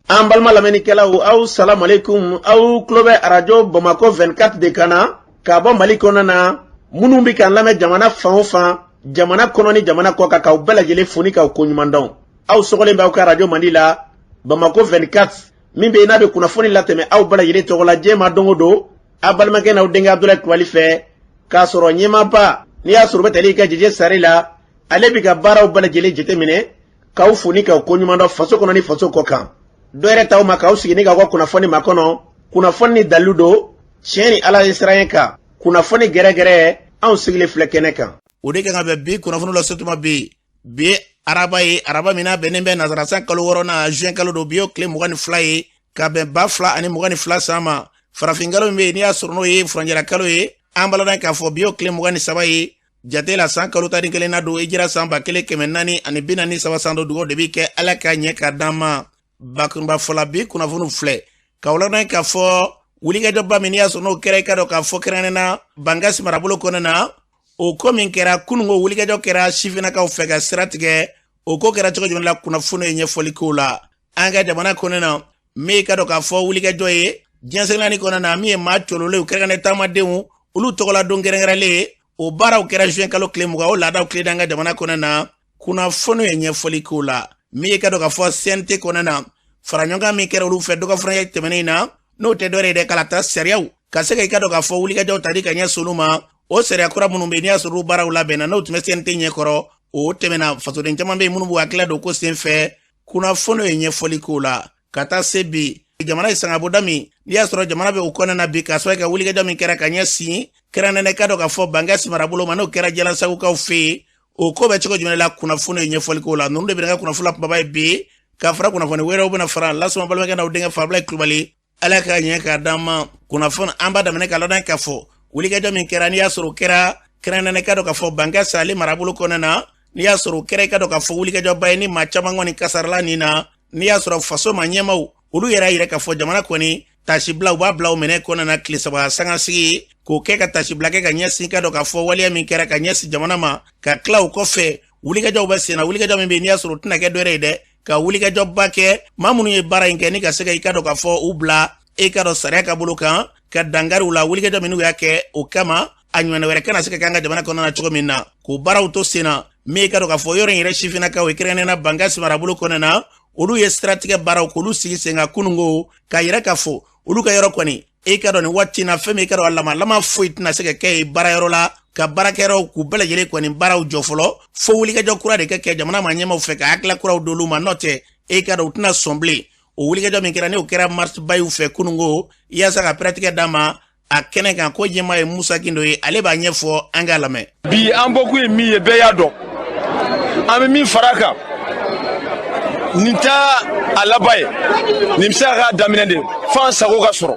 An balma lamɛnnikɛlaw aw salam aleikum aw tulo bɛ arajo Bamako 24 de kan na ka bɔ Mali kɔnɔ na minnu bɛ k'an lamɛn jamana fan o fan jamana kɔnɔ ni jamana kɔ kan k'aw bɛɛ lajɛlen fo ni k'aw koɲuman dɔn. Aw sɔgɔlen b'aw ka arajo Mali la Bamako 24 min bɛ yen n'a bɛ kunnafoni latɛmɛ aw bɛɛ lajɛlen tɔgɔ la diɲɛ ma don o don a balimakɛ n'aw denkɛ Abdulaye Kulibali fɛ k'a sɔrɔ ɲɛmaaba n'i y'a sɔrɔ o bɛ tali kɛ Jeje Sare la ale bɛ ka baaraw bɛɛ lajɛlen jateminɛ k'aw fo ni k'aw koɲuman dɔn faso kɔnɔ ni faso kɔ kan. Dɔ yɛrɛ t'aw ma k'aw sigi ni k'aw ka kunnafoni ma kɔnɔ kunnafoni ni dalilu don tiɲɛ ni Ala ye siran ye kan kunnafoni gɛrɛgɛrɛ anw sigilen filɛ kɛnɛ kan. O de kan ka bɛn bi kunnafoni la sotuma bi araba ye araba min n'a bɛnnen bɛ nazarasan kalo 6 na juin kalo don bi o tile 22 ye ka bɛn 2022 san ma farafin kalo min bɛ yen n'i y'a sɔrɔ n'o ye furanjɛra kalo ye an balada k'a fɔ bi o tile 23 ye jate la san kalo tani kelen na don hijira san 1443 san don dugawu de bɛ kɛ Ala ka ɲɛ ka d'an ma. Bakurunba fɔla bi kunnafoni filɛ ka wala k'a fɔ wulikajɔba min y'a sɔrɔ n'o kɛra i ka dɔn k'a fɔ kɛrɛnkɛrɛnna Bangasi marabolo kɔnɔ na o ko min kɛra kunungo wulikajɔ kɛra sifinnakaw fɛ ka sira tigɛ o ko kɛra cogo jumɛn la kunnafoni ye ɲɛfɔli k'o la an ka jamana kɔnɔ na min ka dɔn k'a fɔ wulikajɔ ye diɲɛsɛnɛni kɔnɔ na min ye maa cololenw kɛrɛnkɛrɛnnen taamadenw olu tɔgɔla don kɛrɛnkɛrɛnlen o baaraw kɛra juin kalo tile 20 o laadaw tile an ka jamana kɔnɔ na kunnafoni ye ɲɛfɔli k'o la min ka dɔn k'a fɔ CNT kɔnɔ na faraɲɔgɔnkan min kɛra olu fɛ dɔgɔ fana tɛmɛnen na n'o tɛ dɔwɛrɛ ye dɛ kala ta sariyaw ka se ka dɔn k'a fɔ wulikajɔw tali ka ɲɛ solu ma o sariya kura minnu bɛ n'i y'a sɔrɔ baaraw labɛnna n'o tun bɛ CNT ɲɛkɔrɔ o tɛmɛna fasoden caman bɛ yen minnu b'u hakili don ko sen fɛ kunnafoni ye ɲɛfɔli k'o la ka taa se bi jamana ye sangabɔda min n'i y'a sɔrɔ jamana bɛ o kɔnɔna na bi k'a sɔrɔ ka wulikajɔ min kɛra ka ɲɛ sin kɛrɛnkɛrɛnnen ka dɔn k'a fɔ Bangasi marabolo ma n'o kɛra Jalasagukaw fɛ yen o ko bɛ cogo jumɛn la kunnafoni ye ɲɛfɔli k'o la ninnu de bɛ ka kunnafoni kumaba ye bi ka fara kunnafoni wɛrɛw bɛna fara lasoma balimakɛ n'aw denkɛ Abdulaye Kulibali Ala ka ɲɛ ka d'an ma kunnafoni an b'a daminɛ ka ladan k'a fɔ wulikajɔ min kɛra n'i y'a sɔrɔ kɛra kɛrɛnkɛrɛnnen ka dɔn k'a fɔ Bangasi ale marabolo kɔnɔ na n'i y'a sɔrɔ kɛra ka dɔn k'a fɔ wulikajɔba ye ni maa caman kɔni kasarala nin na n'i y'a sɔrɔ faso ma ɲɛmaw olu yɛrɛ yɛrɛ k'a fɔ jamana kɔni tasibila u b'a bila o minɛ kɔnɔ na tile 3 sangasigi k'o kɛ ka tasibila kɛ ka ɲɛsin ka dɔn k'a fɔ waleya min kɛra ka ɲɛsin jamana ma ka tila o kɔfɛ wulikajɔw bɛ sen na wulikajɔ min bɛ n'i y'a sɔrɔ o tɛna kɛ dɔwɛrɛ ye dɛ ka wulikajɔba kɛ maa minnu ye baara in kɛ ni ka se ka i ka dɔn k'a fɔ u bila e ka dɔn sariya ka bolo kan ka dangariw la wulikajɔ minnu y'a kɛ o kama a ɲɔgɔnna wɛrɛ kana se ka kɛ an ka jamana kɔnɔ na cogo min na k'o baaraw to sen na min ka dɔn k'a fɔ yɔrɔ in yɛrɛ sifinnakaw ye kɛrɛnkɛrɛnnena Bangasi marabolo kɔnɔ na olu ye siratigɛ baaraw k'olu sigi sen kan kunungo k'a yɛrɛ k'a fɔ olu ka yɔrɔ kɔni e ka dɔn nin waati na fɛn min ka dɔn a lama foyi tɛna se ka kɛ baarayɔrɔ la ka baarakɛyɔrɔw k'u bɛɛ lajɛlen kɔni baaraw jɔ fɔlɔ fo wulikajɔ kura de ka kɛ jamana ma ɲɛmaw fɛ ka hakilila kuraw d'olu ma n'o tɛ e ka dɔn u tɛna sɔn bilen o wulikajɔ min kɛra ni o kɛra marsibayiw fɛ kunungo yaasa ka pɛrɛtigɛ d'a ma a kɛnɛ kan ko ɲɛmaa ye Musa Gindo ye ale b'a ɲɛfɔ an k'a lamɛn. Bi an bɔkun ye min ye bɛɛ y'a dɔn an bɛ min fara a kan nin tɛ a laban ye nin bɛ se ka daminɛ de f'an sago ka sɔrɔ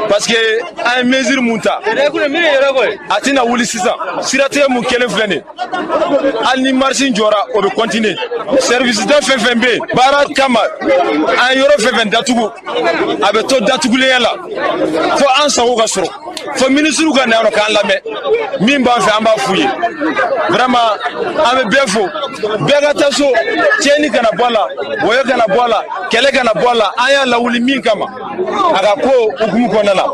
parce que an ye mesure mun ta a tɛna wuli sisan siratigɛ mun kɛlen filɛ nin hali ni marche jɔra o bɛ continuer service da fɛn fɛn bɛ yen baara kama an ye yɔrɔ fɛn fɛn datugu a bɛ to datugulenya la fo an sago ka sɔrɔ fo ministre ka na yɔrɔ k'an lamɛn min b'an fɛ an b'a f'u ye vraiment an bɛ bɛɛ fo bɛɛ ka taa so tiɲɛni kana bɔ a la wɔyɔ kana bɔ a la kɛlɛ kana bɔ a la an y'a lawuli min kama a ka ko hukumu kɔnɔna la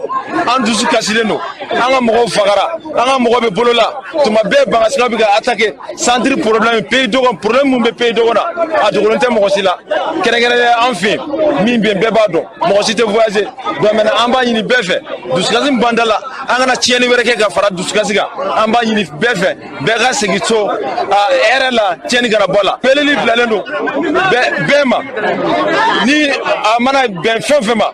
an dusu kasilen don an ka mɔgɔw fagara an ka mɔgɔ bɛ bolo la tuma bɛɛ Bangasikaw bɛ ka attaquer centre problème pays dɔgɔn problème mun bɛ pays dɔgɔn na a dogolen tɛ mɔgɔ si la kɛrɛnkɛrɛnnen an fɛ yen min bɛ bɛɛ b'a dɔn mɔgɔ si tɛ voyager donc maintenant an b'a ɲini bɛɛ fɛ dusukasi min b'an da la an kana tiɲɛni wɛrɛ kɛ ka fara dusukasi kan an b'a ɲini bɛɛ fɛ bɛɛ ka segin so hɛrɛ la tiɲɛni kana bɔ a la peleli bilalen don bɛɛ ma ni a mana bɛn fɛn fɛn ma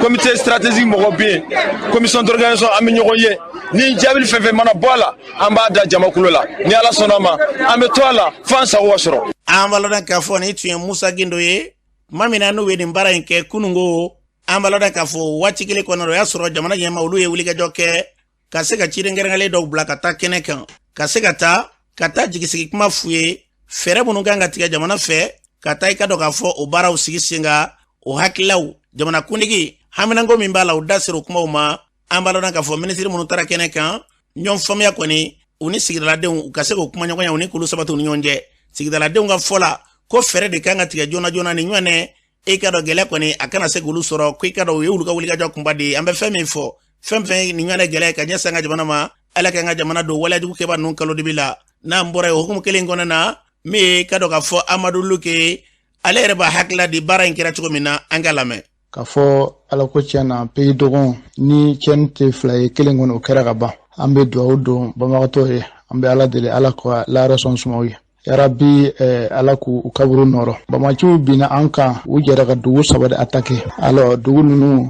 comité stratégique mɔgɔ bɛ yen commission d'organisation an bɛ ɲɔgɔn ye ni jaabi fɛn fɛn mana bɔ a la an b'a da jamakulo la ni Ala sɔnna ma an bɛ to a la f'an sago ka sɔrɔ. An b'a lɔn k'a fɔ nin tun ye Musa Gindo ye maa min na n'u ye nin baara in kɛ kunungo an b'a lɔn k'a fɔ waati kelen kɔnɔ o y'a sɔrɔ jamana ɲɛmaa olu ye wulikajɔ kɛ ka se ka ciden kɛrɛnkɛrɛnlen dɔw bila ka taa kɛnɛ kan ka se ka taa jigisigi kuma f'u ye fɛɛrɛ minnu kan ka tigɛ jamana fɛ ka taa i ka dɔn k'a fɔ o baaraw sigi sen kan o hakililaw jamana kuntigi haminanko min b'a la o da sera o kumaw ma an b'a lɔn k'a fɔ minisiri minnu taara kɛnɛ kan ɲɔgɔn faamuya kɔni u ni sigidaladenw u ka se k'o kuma ɲɔgɔnya u ni k'olu sabati u ni ɲɔgɔn cɛ sigidaladenw ka fɔ la ko fɛɛrɛ de kan ka tigɛ joona joona ni ɲɔgɔn e ka do gele koni akana se gulu soro ko ka do yewulu ka wuli ka jokumba di ambe femi fo fem ni ngane gele ka nyasa nga jamana ma ala ka nga jamana do wala du ke ba non kalo dibila na mbore hukum kele ngona na me ka do ka fo Amadou Luke ale reba hakla di bara nkira chuko mina angalame ka fo ala ko tiana pe dogon ni kente fly kele ngona o kera ba ambe do do bamagato e ambe ala dele ala ko la rason sumawi ya rabbi ala ku kaburu noro bamachu bina anka u jera ka dugu sabade attaque alo dugu nunu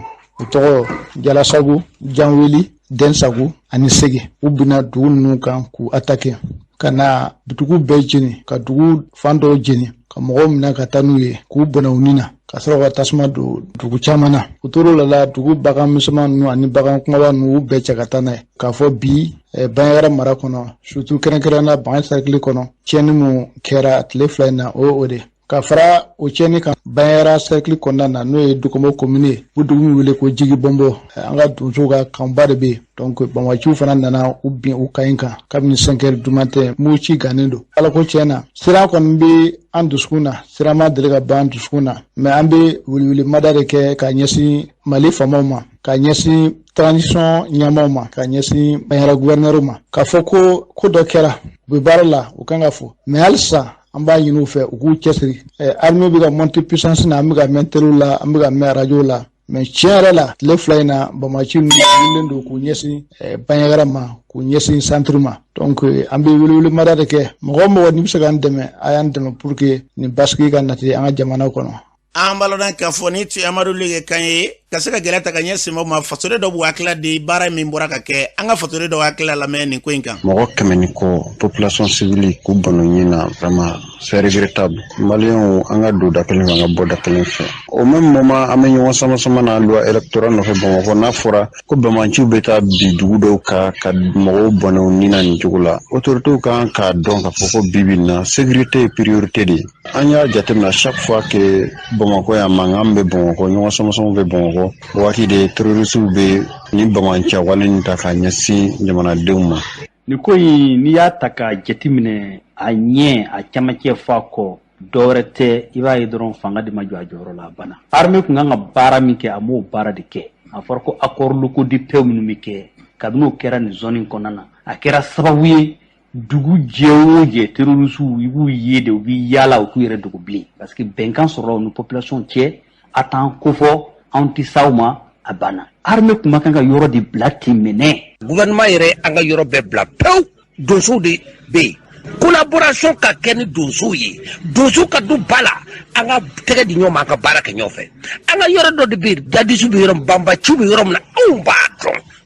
to jala sagu janwili den sagu ani sege u bina dugu nunu kan ku attaque kana dugu bejini ka dugu fando jini ka mogo mina ka tanu ye ku bona unina ka soro ka tasma do dugu chamana utoro la dugu baga misama nu ani baga kuma nu be chakatana ka fo bi bayara mara kono surtout kere na ban cycle kono cheni mu kera atle flyna o ode ka fara o cheni ka bayara cycle kono na no e dukomo commune budu wile ko jigi bombo anga dujuga kambare be donc bamachu fana nana ubbi u kayinka kabni 5h du matin muchi ganendo ala ko chena sira kon bi anduskuna sira ma delega banduskuna me ambe wili madare ke ka nyesi mali famoma ka nyesi transition nyamoma ka nyesi bayara gouverneur ma ka foko ko dokera be barla o kanga fo me alsa amba yinu fe ugu chesri armée bi ga monter puissance na amiga mentelula amiga me radio la mais chere la le flyna bamachi ndendo ku nyesi bayara ma ku nyesi centre ma donc ambe wili madare ke mo ni bisaga ndeme ayan deme pour que ni baski ga nati anga jamana kono ambalo dan ka foni ti Amadou Luke kanye kasaka gelata kanye simo ma fasore do wakla di bara mi mboraka ke anga fasore do wakla la meni kwenka mo kemeni ko population civile ku bono nyina vraiment c'est regrettable malien anga do dakelen anga boda kelen fe au même moment amenyo sama sama na loi électorale no fe bon ko na fora ko be manchu beta bi dugudo ka mo bono nyina ni jugula autorité ka donc foko bibina sécurité priorité di anya jatemna chaque fois que Bamako ya mangambe Bamako nyongo sama be Bamako wati de terrorisme be ni bamancha wala ni taka nyasi jamana deuma ni koyi ni ya taka jetimine a nye a chamache fako dorete iba idron fanga di majwa joro la bana arme ku nga bara mike amu bara dike a farko akor luko di pewnu mike kadno kera ni zoning konana akera sababu dugu jewo je terrorisme ibu yede ubi yala ku yere dugu bli parce que benkan soro no population tie atan ko fo anti sauma abana arme kuma kanga yoro di blati mene gouvernement yere anga yoro be bla pew doso de be collaboration ka ken doso yi doso ka du bala anga tege di nyoma ka baraka nyofe anga yoro do de bir jadi su bi yorom bamba chubi yorom na umba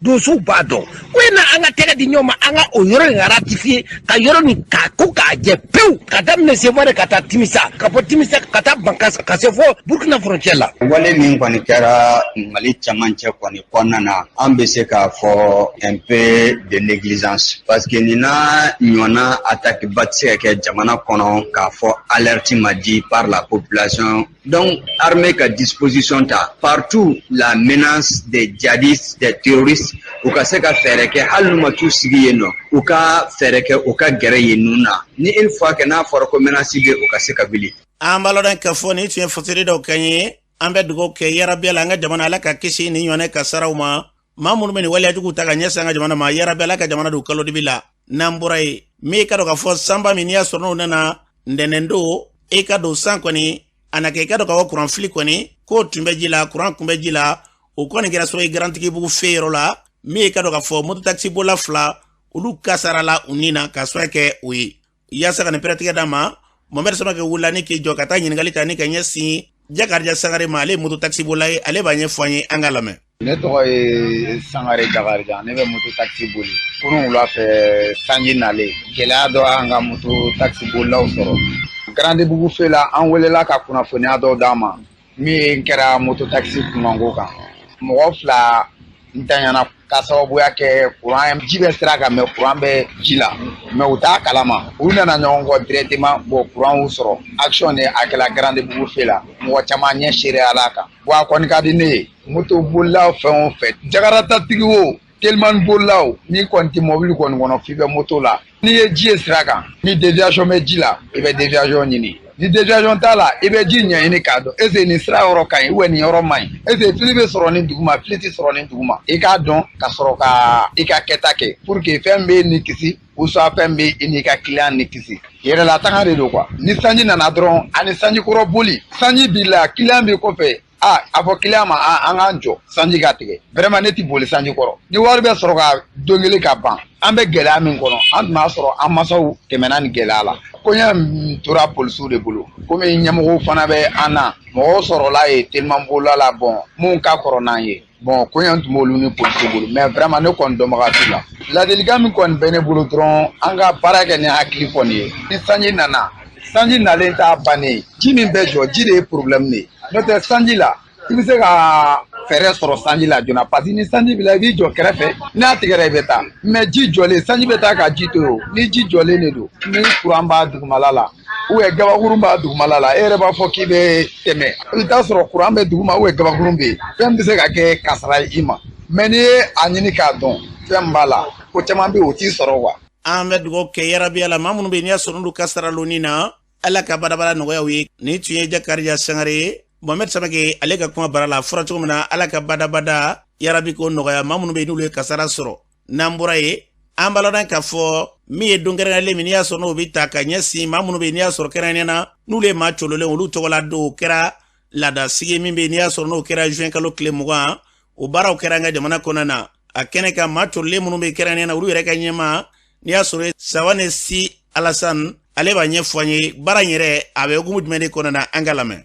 doso bado wena anga tege di nyoma anga o yoro nga ratifier ka yoro ni ka ko ka je pew ka dam ne se vore ka ta timisa ka po timisa ka ta banka ka se fo Burkina frontière la wale min kwani kara mali chamanche kwani konana ambese ka fo un peu de négligence parce que nina nyona attaque batse ke jamana kono ka fo alerte madi par la population donc armée ka disposition ta partout la menace des djihadistes des terroristes ou ka se ka fere ke haluma tu sigi yeno ou ka fere ke ou ka gere yenuna ni une fois que na for ko menace be ou ka se ka bili ambalo dan ka foni tu fasiri do kanye ambe dugo ke yarabe la nga jamana la ka kisi ni nyone ka sarawma mamunu meni wali ajugu taga nyesa nga jamana ma yarabe la ka jamana do kalo dibila namburai mi ka do ka fo samba minia sorno nana ndenendo e ka do sankoni anake ka do ka courant flic koni ko tumbe jila courant kumbe jila o koni gira so e garanti ki bu fero la mi ka do ka fo moto taxi bola fla ulu kasara la unina ka so ke wi yasa kana pratique dama momer sama ke wulani ki jokata nyingali tani ka nyasi jakarja sangare male moto taxi bola ale banye foanye angalame ne to e sangare jakarja ne be moto taxi boli pour la fe sangi nale gela do anga moto taxi bola osoro grande bugu fela an welela ka kuna foni ado dama mi kera moto taxi kumango kan mo fla ntanyana ka sababu yake courant jibe straka me courant be jila me uta kalama una na nyongo directement bo courant usoro action ne akela grande bugu fela mo chama nye shire alaka bo akoni kadine moto bolla fon fait jagarata tigiwo telman bollaw ni konti mobile kon gono fibe moto la ni e ji straka ni déviation me jila e be déviation nyini ni déviation t'a la i bɛ ji ɲɛɲini k'a dɔn est ce que nin sira yɔrɔ ka ɲi ou bien nin yɔrɔ man ɲi est ce que fili bɛ sɔrɔ nin duguma fili tɛ sɔrɔ nin duguma i k'a dɔn ka sɔrɔ ka i ka kɛta kɛ pour que fɛn bɛ ni kisi ou soit fɛn bɛ i n'i ka client ni kisi yɛrɛla tanga de don quoi ni sanji nana dɔrɔn ani sanji kɔrɔ boli sanji b'i la client b'i kɔfɛ a fɔ client ma an k'an jɔ sanji ka tigɛ vraiment ne tɛ boli sanji kɔrɔ ni wari bɛ sɔrɔ ka don kelen ka ban an bɛ gɛlɛya min kɔnɔ an tun b'a sɔrɔ an masaw tɛmɛna nin gɛlɛya la koɲɛ tora polisiw de bolo komi ɲɛmɔgɔw fana bɛ an na mɔgɔw sɔrɔla ye teliman bolola la bon mun ka kɔrɔ n'an ye bon koɲɛ tun b'olu ni polisiw bolo mais vraiment ne kɔni dɔnbaga t'u la ladilikan min kɔni bɛ ne bolo dɔrɔn an ka baara kɛ ni hakili kɔni ye ni sanji nana sanji nalen t'a bannen ji min bɛ jɔ ji de ye problème de ye n'o tɛ sanji la i bɛ se ka fɛɛrɛ sɔrɔ sanji la joona parce que ni sanji b'i la i b'i jɔ kɛrɛfɛ n'a tigɛra i bɛ taa mais ji jɔlen sanji bɛ taa ka ji to yen ni ji jɔlen de don ni courant b'a dugumala la ou bien gabakurun b'a dugumala la e yɛrɛ b'a fɔ k'i bɛ tɛmɛ i bɛ taa sɔrɔ courant bɛ duguma ou bien gabakurun bɛ yen fɛn bɛ se ka kɛ kasara i ma mais n'i ye a ɲini k'a dɔn fɛn b'a la ko caman bɛ yen o t'i sɔrɔ wa. an bɛ dugawu kɛ yarabi ala maa minnu bɛ yen n'i y'a sɔrɔ n'olu kasara loni na ala ka badabada nɔgɔya u ye nin tun ye Jakarija Sangare ye Mohamed Samake ale ka kuma bara la fɔra cogo min na ala ka badabada yarabi ko nɔgɔya maa minnu bɛ yen n'olu ye kasara sɔrɔ n'an bɔra ye an balɔdan k'a fɔ min ye don kɛrɛnkɛrɛnlen min n'i y'a sɔrɔ n'o bɛ ta ka ɲɛsin maa minnu bɛ yen n'i y'a sɔrɔ kɛrɛnkɛrɛnnen na n'olu ye maa cololen olu tɔgɔla don o kɛra laadasigi min bɛ yen n'i y'a sɔrɔ n'o kɛra juin kalo tile 20 o baaraw kɛra an ka jamana kɔnɔna na a kɛnɛ kan maa cololen minnu bɛ kɛrɛnkɛrɛnnen na olu yɛrɛ ka ɲɛma n'i y'a sɔrɔ Sawane Si Alassane ale b'a ɲɛfɔ an ye baara in yɛrɛ a bɛ hukumu jumɛn de kɔnɔ na an ka lamɛn.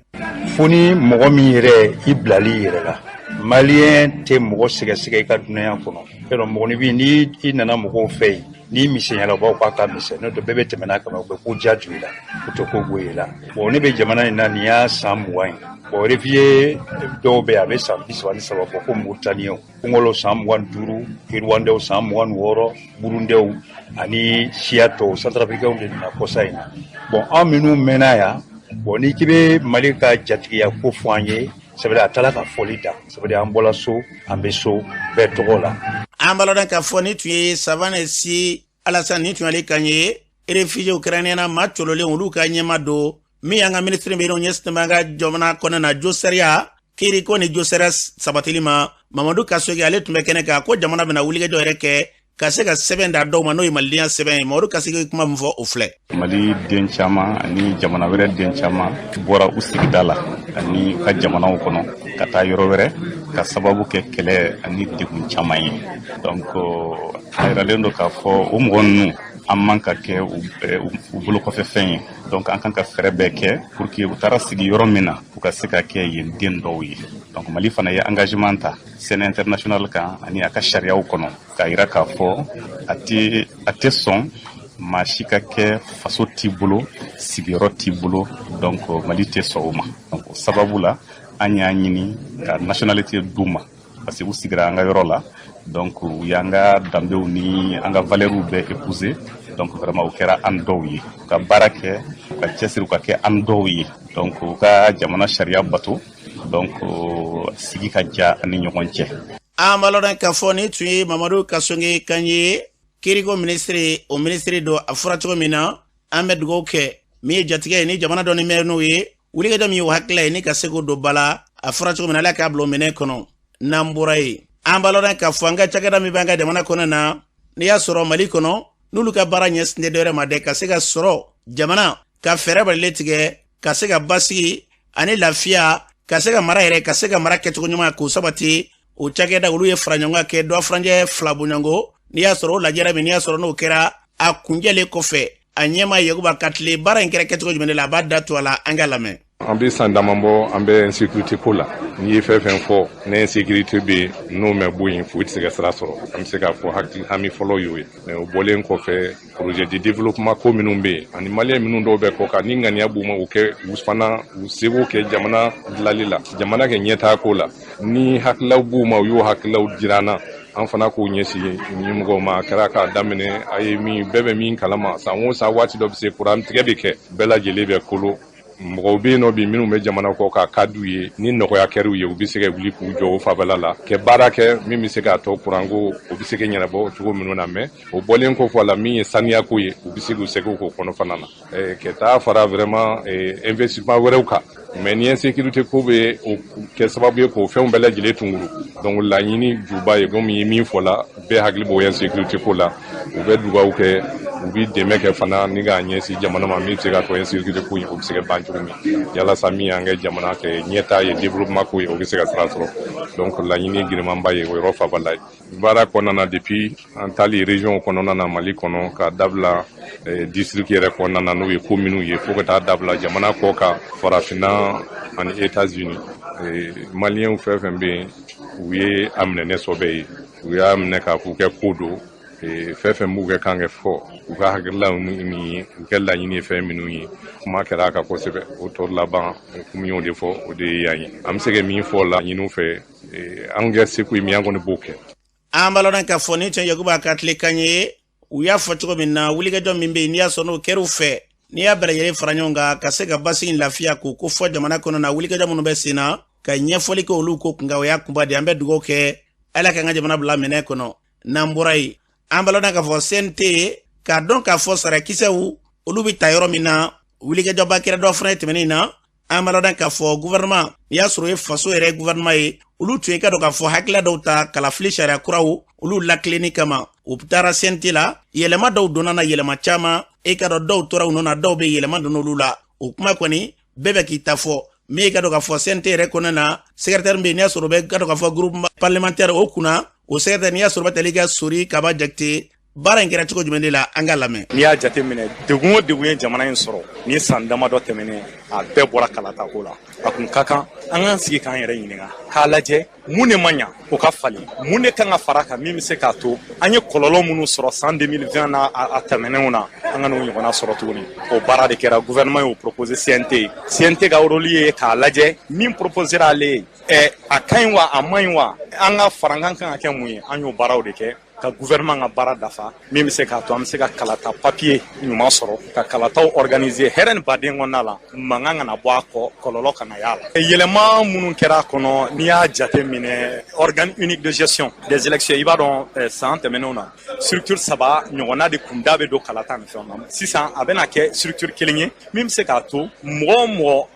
Fo ni mɔgɔ min yɛrɛ i bilali i yɛrɛ la maliyɛn tɛ mɔgɔ sɛgɛsɛgɛ i ka dunuya kɔnɔ yarɔ mɔgɔninfin ni i nana mɔgɔw fɛ yen n'i misɛnyala u b'a fɔ k'a ka misɛn n'o tɛ bɛɛ bɛ tɛmɛ n'a kama u bɛ ko diya ju i la u tɛ ko goyi i la bon ne bɛ jamana in na nin y'a san 20 ye bon réfugié dɔw bɛ yen a bɛ san 33 fɔ ko Mauritaniens Kongolo san 25 Rwandais san 26 Burundais ani siya tɔw Centrafricains de nana kɔsa in na bon an minnu mɛnna yan bon ni k'i bɛ Mali ka jatigiya ko fɔ an ye sɛbɛn a tala ka fɔli da sɛbɛn an bɔla so an bɛ so bɛɛ tɔgɔ la. an balɔdan k'a fɔ ni tun ye Sawane Si Alassane ni tun ale kan ye réfugié ukrainien na maa cololen olu ka ɲɛma don min y'an ka ministre bɛ yen o ɲɛsinnen bɛ an ka jamana kɔnɔna na josariya kiiri ko ni josariya sabatili ma Mamadu Kasoge ale tun bɛ kɛnɛ kan ko jamana bɛna wulikajɔ yɛrɛ kɛ ka se ka sɛbɛn da dɔw ma n'o ye malidenya sɛbɛn ye Mamadu Kasoge kuma min fɔ o filɛ. Mali den caman ani jamana wɛrɛ den caman bɔra u sigida la ani ka jamanaw kɔnɔ ka taa yɔrɔ wɛrɛ ka sababu kɛ kɛlɛ ani degun caman ye donc a yiralen don k'a fɔ o mɔgɔ ninnu an man ka kɛ u bolo kɔfɛ fɛn ye donc an kan ka fɛrɛ bɛɛ kɛ pour que u taara sigi yɔrɔ min na u ka se ka kɛ yen den dɔw ye donc Mali fana ye engagement ta scène internationale kan ani a ka sariyaw kɔnɔ k'a yira k'a fɔ a tɛ sɔn maa si ka kɛ faso t'i bolo sigiyɔrɔ t'i bolo donc Mali tɛ sɔn o ma donc o sababu la an y'a ɲini ka nationalité d'u ma parce que u sigira an ka yɔrɔ la donc u y'an ka danbew ni an ka valeurs bɛɛ épouser donc vraiment u kɛra an dɔw ye u ka baara kɛ u ka cɛsiri u ka kɛ an dɔw ye donc u ka jamana sariya bato donc sigi ka ja ani ɲɔgɔn cɛ. an balɔdan k'a fɔ ni tun ye Mamadu Kasoge kan ye kiiriko ministre o ministre do a fɔra cogo min na an bɛ dugawu kɛ min ye jatigɛ ye ni jamana dɔ ni mɛn n'o ye wulikajɔ min ye o hakilila ye ni ka se k'o don bala a fɔra cogo min na ala k'a bila o minɛ kɔnɔ n'an bɔra ye an balɔdan k'a fɔ an ka cakɛda min b'an ka jamana kɔnɔ na n'i y'a sɔrɔ Mali kɔnɔ n'olu ka baara ɲɛsinnen dɔ wɛrɛ ma dɛ ka se ka sɔrɔ jamana ka fɛɛrɛ balilen tigɛ ka se ka basigi ani lafiya ka se ka mara yɛrɛ ka se ka mara kɛcogo ɲuman k'o sabati o cakɛda olu ye fara ɲɔgɔn kɛ dɔ furancɛ fila bɔɲɔngo n'i y'a sɔrɔ o lajɛra min n'i y'a sɔrɔ n'o kɛra a kunjɛlen kɔfɛ a ɲɛma Yakuba Katile baara in kɛra kɛcogo jumɛn de la a b'a da to a la an ka lamɛn. an bɛ san dama bɔ an bɛ insécurité ko la n'i ye fɛn fɛn fɔ ni insécurité bɛ n'o mɛ bɔ yen foyi tɛ se ka sira sɔrɔ an bɛ se k'a fɔ hakili hami fɔlɔ y'o ye mais o bɔlen kɔfɛ projet de développement ko minnu bɛ yen ani maliyɛn minnu dɔw bɛ kɔ kan ni ŋaniya b'u ma u kɛ u fana u seko kɛ jamana dilanli la jamana kɛ ɲɛtaa ko la ni hakililaw b'u ma u y'o hakililaw jira an na an fana k'o ɲɛsin ɲɛmɔgɔw ma a kɛra k'a daminɛ a ye min bɛɛ bɛ min kalama san o san waati dɔ bɛ se kuran tigɛ bɛ kɛ bɛɛ lajɛlen bɛ kolo mɔgɔw bɛ yen nɔ bi minnu bɛ jamana kɔ k'a ka d'u ye ni nɔgɔya kɛr'u ye u bɛ se ka wuli k'u jɔ o fanfɛla la kɛ baara kɛ min bɛ se k'a tɔ kuranko o bɛ se ka ɲɛnabɔ cogo minnu na mɛ o bɔlen kɔfɛ a la min ye saniyako ye u bɛ se k'u sɛgɛn k'o kɔnɔ fana na ka taa fara vraiment investissement wɛrɛw kan mais ni insécurité ko bɛ kɛ sababu ye k'o fɛnw bɛɛ lajɛlen tunkuru donc laɲini juba ye komi ye min fɔ la bɛɛ hakili b'o insécurité ko la u bɛ dugawu kɛ u bɛ dɛmɛ kɛ fana ni k'a ɲɛsin jamana ma min bɛ se ka to insécurité ko in o bɛ se ka ban cogo min yalasa min y'an kɛ jamana kɛ ɲɛtaa ye développement ko ye o bɛ se ka sira sɔrɔ donc laɲini girimanba ye o yɔrɔ fanfɛla ye baara kɔnɔna na depuis an taali région kɔnɔna na Mali kɔnɔ ka dabila district yɛrɛ kɔnɔna na n'o ye commune ye fo ka taa dabila jamana kɔ kan farafinna ani États-Unis maliyɛnw fɛn fɛn bɛ yen u ye a minɛ ne sɔbɛ ye u y'a minɛ k'a fɔ kɛ ko don fɛn fɛn b'u kɛ kan kɛ fɔ u ka hakililaw ni u kɛ laɲini ye fɛn minnu ye kuma kɛra a kan kosɛbɛ o tɔ laban komi y'o de fɔ o de ye yan ye an bɛ se ka min fɔ laɲiniw fɛ an kɛ seko ye min an kɔni b'o kɛ. an balɔrɔ ka fɔ ni tun Yakuba ka tile kan ye u y'a fɔ cogo min na wulikajɔ min bɛ yen n'i y'a sɔn n'o kɛr'u fɛ n'i y'a bɛɛ lajɛlen fara ɲɔgɔn kan ka se ka basi in lafiya k'o ko fɔ jamana kɔnɔ na wulikajɔ minnu bɛ sen na ka ɲɛfɔli kɛ olu ko kunkan o y'a kunba de an bɛ dugawu kɛ Ala ka an ka jamana bila minɛ kɔnɔ n'an bɔra yen an balɔrɔ ka fɔ CNT k'a dɔn k'a fɔ sarakisɛw olu bɛ ta yɔrɔ min na wulikajɔba kɛra dɔ fana ye tɛmɛnen na an balɔrɔ k'a fɔ gouvernement n'i y'a sɔrɔ o ye faso yɛrɛ gouvernement ye olu tun ye ka dɔn k'a fɔ hakilila dɔw ta kalafili sariya kuraw olu lakilenni kama u taara CNT la yɛlɛma dɔw donna na yɛlɛma caman e ka dɔn dɔw tora u nɔ na dɔw bɛ yɛlɛma donna olu la o kuma kɔni bɛɛ bɛ k'i ta fɔ min ka dɔn k'a fɔ CNT yɛrɛ kɔnɔ na secrétaire bɛ yen n'i y'a sɔrɔ bɛ ka dɔn k'a fɔ groupe parlementaire o kunna o secrétaire n'i y'a sɔrɔ bɛ tali ka Sori Kaba Jakite baara in kɛra cogo jumɛn de la an ka lamɛn. N'i y'a jate minɛ degun o degun ye jamana in sɔrɔ ni san damadɔ tɛmɛnen a bɛɛ bɔra kalata ko la a kun ka kan an k'an sigi k'an yɛrɛ ɲininka k'a lajɛ mun de ma ɲa o ka falen mun de kan ka fara kan min bɛ se k'a to an ye kɔlɔlɔ minnu sɔrɔ san 2020 na a tɛmɛnenw na an ka n'o ɲɔgɔnna sɔrɔ tuguni o baara de kɛra gouvernement y'o proposé CNT ka rôle ye k'a lajɛ min proposera ale ye a ka ɲi wa a man ɲi wa an ka farankan kan ka kɛ mun ye an y'o baaraw de kɛ ka gouvernement ka baara dafa min bɛ se k'a to an bɛ se ka kalata papier ɲuman sɔrɔ ka kalataw organiser hɛrɛ ni baden kɔnɔna la mankan kana bɔ a kɔ kɔlɔlɔ kana y'a la yɛlɛma minnu kɛra a kɔnɔ n'i y'a jate minɛ organe unique de gestion des élections i b'a dɔn san tɛmɛnenw na structure 3 ɲɔgɔnna de kun da bɛ don kalata ni fɛnw na sisan a bɛna kɛ structure 1 ye min bɛ se k'a to mɔgɔ o mɔgɔ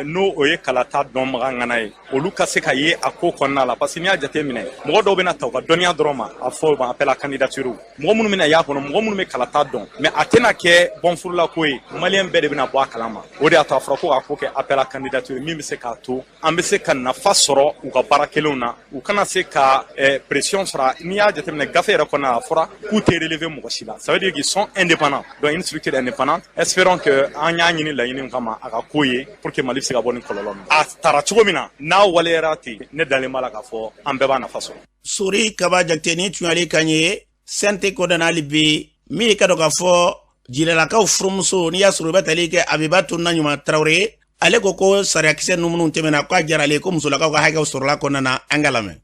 n'o o ye kalata dɔnbaga ŋana ye olu ka se ka ye a ko kɔnɔna la parce que n'i y'a jate minɛ mɔgɔ dɔw bɛna ta u ka dɔnniya dɔrɔn ma a fɔ ma appel à candidature mɔgɔ minnu bɛna y'a kɔnɔ mɔgɔ minnu bɛ kalata dɔn mais a tɛna kɛ bɔnfurula ko ye maliyɛn bɛɛ de bɛna bɔ a kalama o de y'a to a fɔra ko k'a ko kɛ appel à candidature min bɛ se k'a to an bɛ se ka nafa sɔrɔ u ka baara kelenw na u kana se ka pression sɔrɔ n'i y'a jate minɛ gafe yɛrɛ kɔnɔna la a fɔra k'u tɛ relever mɔgɔ si la ça veut dire qu'ils sont indépendants donc une structure indépendante espérons que an y'a ɲini laɲini kama a ka ko ye pour que Mali bɛ se ka bɔ ni kɔlɔlɔ min a tara cogo min na n'a waleyara ten ne dalen b'a la k'a fɔ an bɛɛ b'a nafa sɔrɔ. Sori Kaba Jakite ni tun y'ale kan ye CNT kɔnɔna hali bi min ka dɔn k'a fɔ jilelakaw furumuso n'i y'a sɔrɔ u bɛ tali kɛ Abibatu Naɲuma Tarawele ale ko sariyakisɛ ninnu minnu tɛmɛna k'a diyara ale ye ko musolakaw ka hakɛw sɔrɔla kɔnɔna na an ka lamɛn.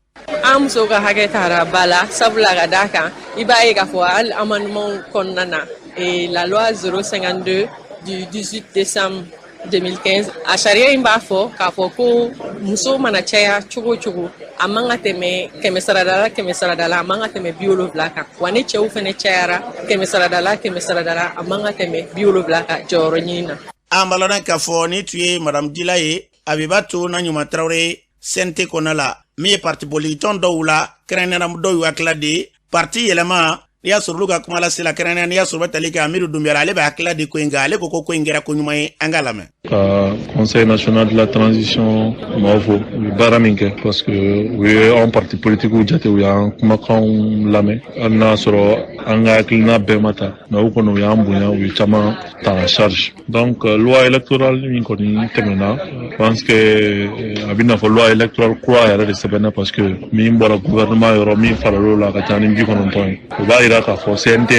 An musow ka hakɛ taara ba la sabula ka d'a kan i b'a ye k'a fɔ hali amendement kɔnɔna na la loi 052 du 18 décembre 2015 a sariya in b'a fɔ k'a fɔ ko muso mana caya cogo cogo a man ka tɛmɛ 100 a man ka tɛmɛ 70 kan wa ni cɛw fana cayara 100 a man ka tɛmɛ 70 kan jɔyɔrɔ ɲini na. An balɔrɔ k'a fɔ ni tun ye madame Dila ye Abibatu Naɲuma Tarawele CNT kɔnɔna la min ye parti politique dɔw la kɛrɛnkɛrɛnnenya dɔw y'u hakilila de parti yɛlɛma n'i y'a sɔrɔ olu ka kuma lase la kɛrɛnkɛrɛnnenya n'i y'a sɔrɔ bɛ tali kɛ Amidu Dunbiyala ale bɛ hakilila de ko in kan ale ko ko in kɛra ko ɲuman ye an ka lamɛn. Conseil national de la transition m'aw fo u ye baara min kɛ parce que u ye anw parti politique jate u y'an kumakanw lamɛn hali n'a sɔrɔ an ka hakilina bɛɛ ma ta mais u kɔni u y'an bonya u ye caman ta en charge donc loi électorale min kɔni tɛmɛna je pense que a bɛ n'a fɔ loi électorale kura yɛrɛ de sɛbɛnna parce que min bɔra gouvernement yɔrɔ min faral'o la ka ca ni 90 ye o b'a yira k'a fɔ CNT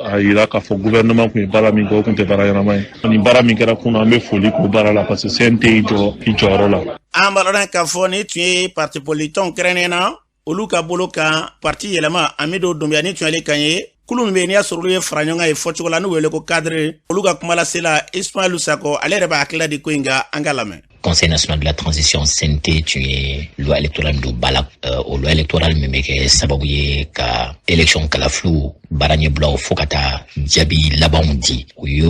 a yira k'a fɔ gouvernement kun ye baara min kɛ o kun tɛ baara ɲɛnama ye ni baara min kɛra kunna an bɛ foli k'o baara la parce que CNT i jɔyɔrɔ la. An balɔrɔ k'a fɔ ni tun ye parti politique kɛrɛnkɛrɛnnena olu ka bolo kan parti yɛlɛma Amidu Dunbiya ni tun y'ale kan ye kulu min bɛ n'i y'a sɔrɔ olu ye fara ɲɔgɔn kan ye fɔcogo la n'u wele ko cadre olu ka kuma lasela Ismaël Sako ale yɛrɛ b'a hakilila di ko in kan an ka lamɛn. Conseil national de la transition CNT tun ye loi électorale don bala o loi électorale min bɛ kɛ sababu ye ka élection kalafiliw baara ɲɛbilaw fo ka taa jaabi labanw di u ye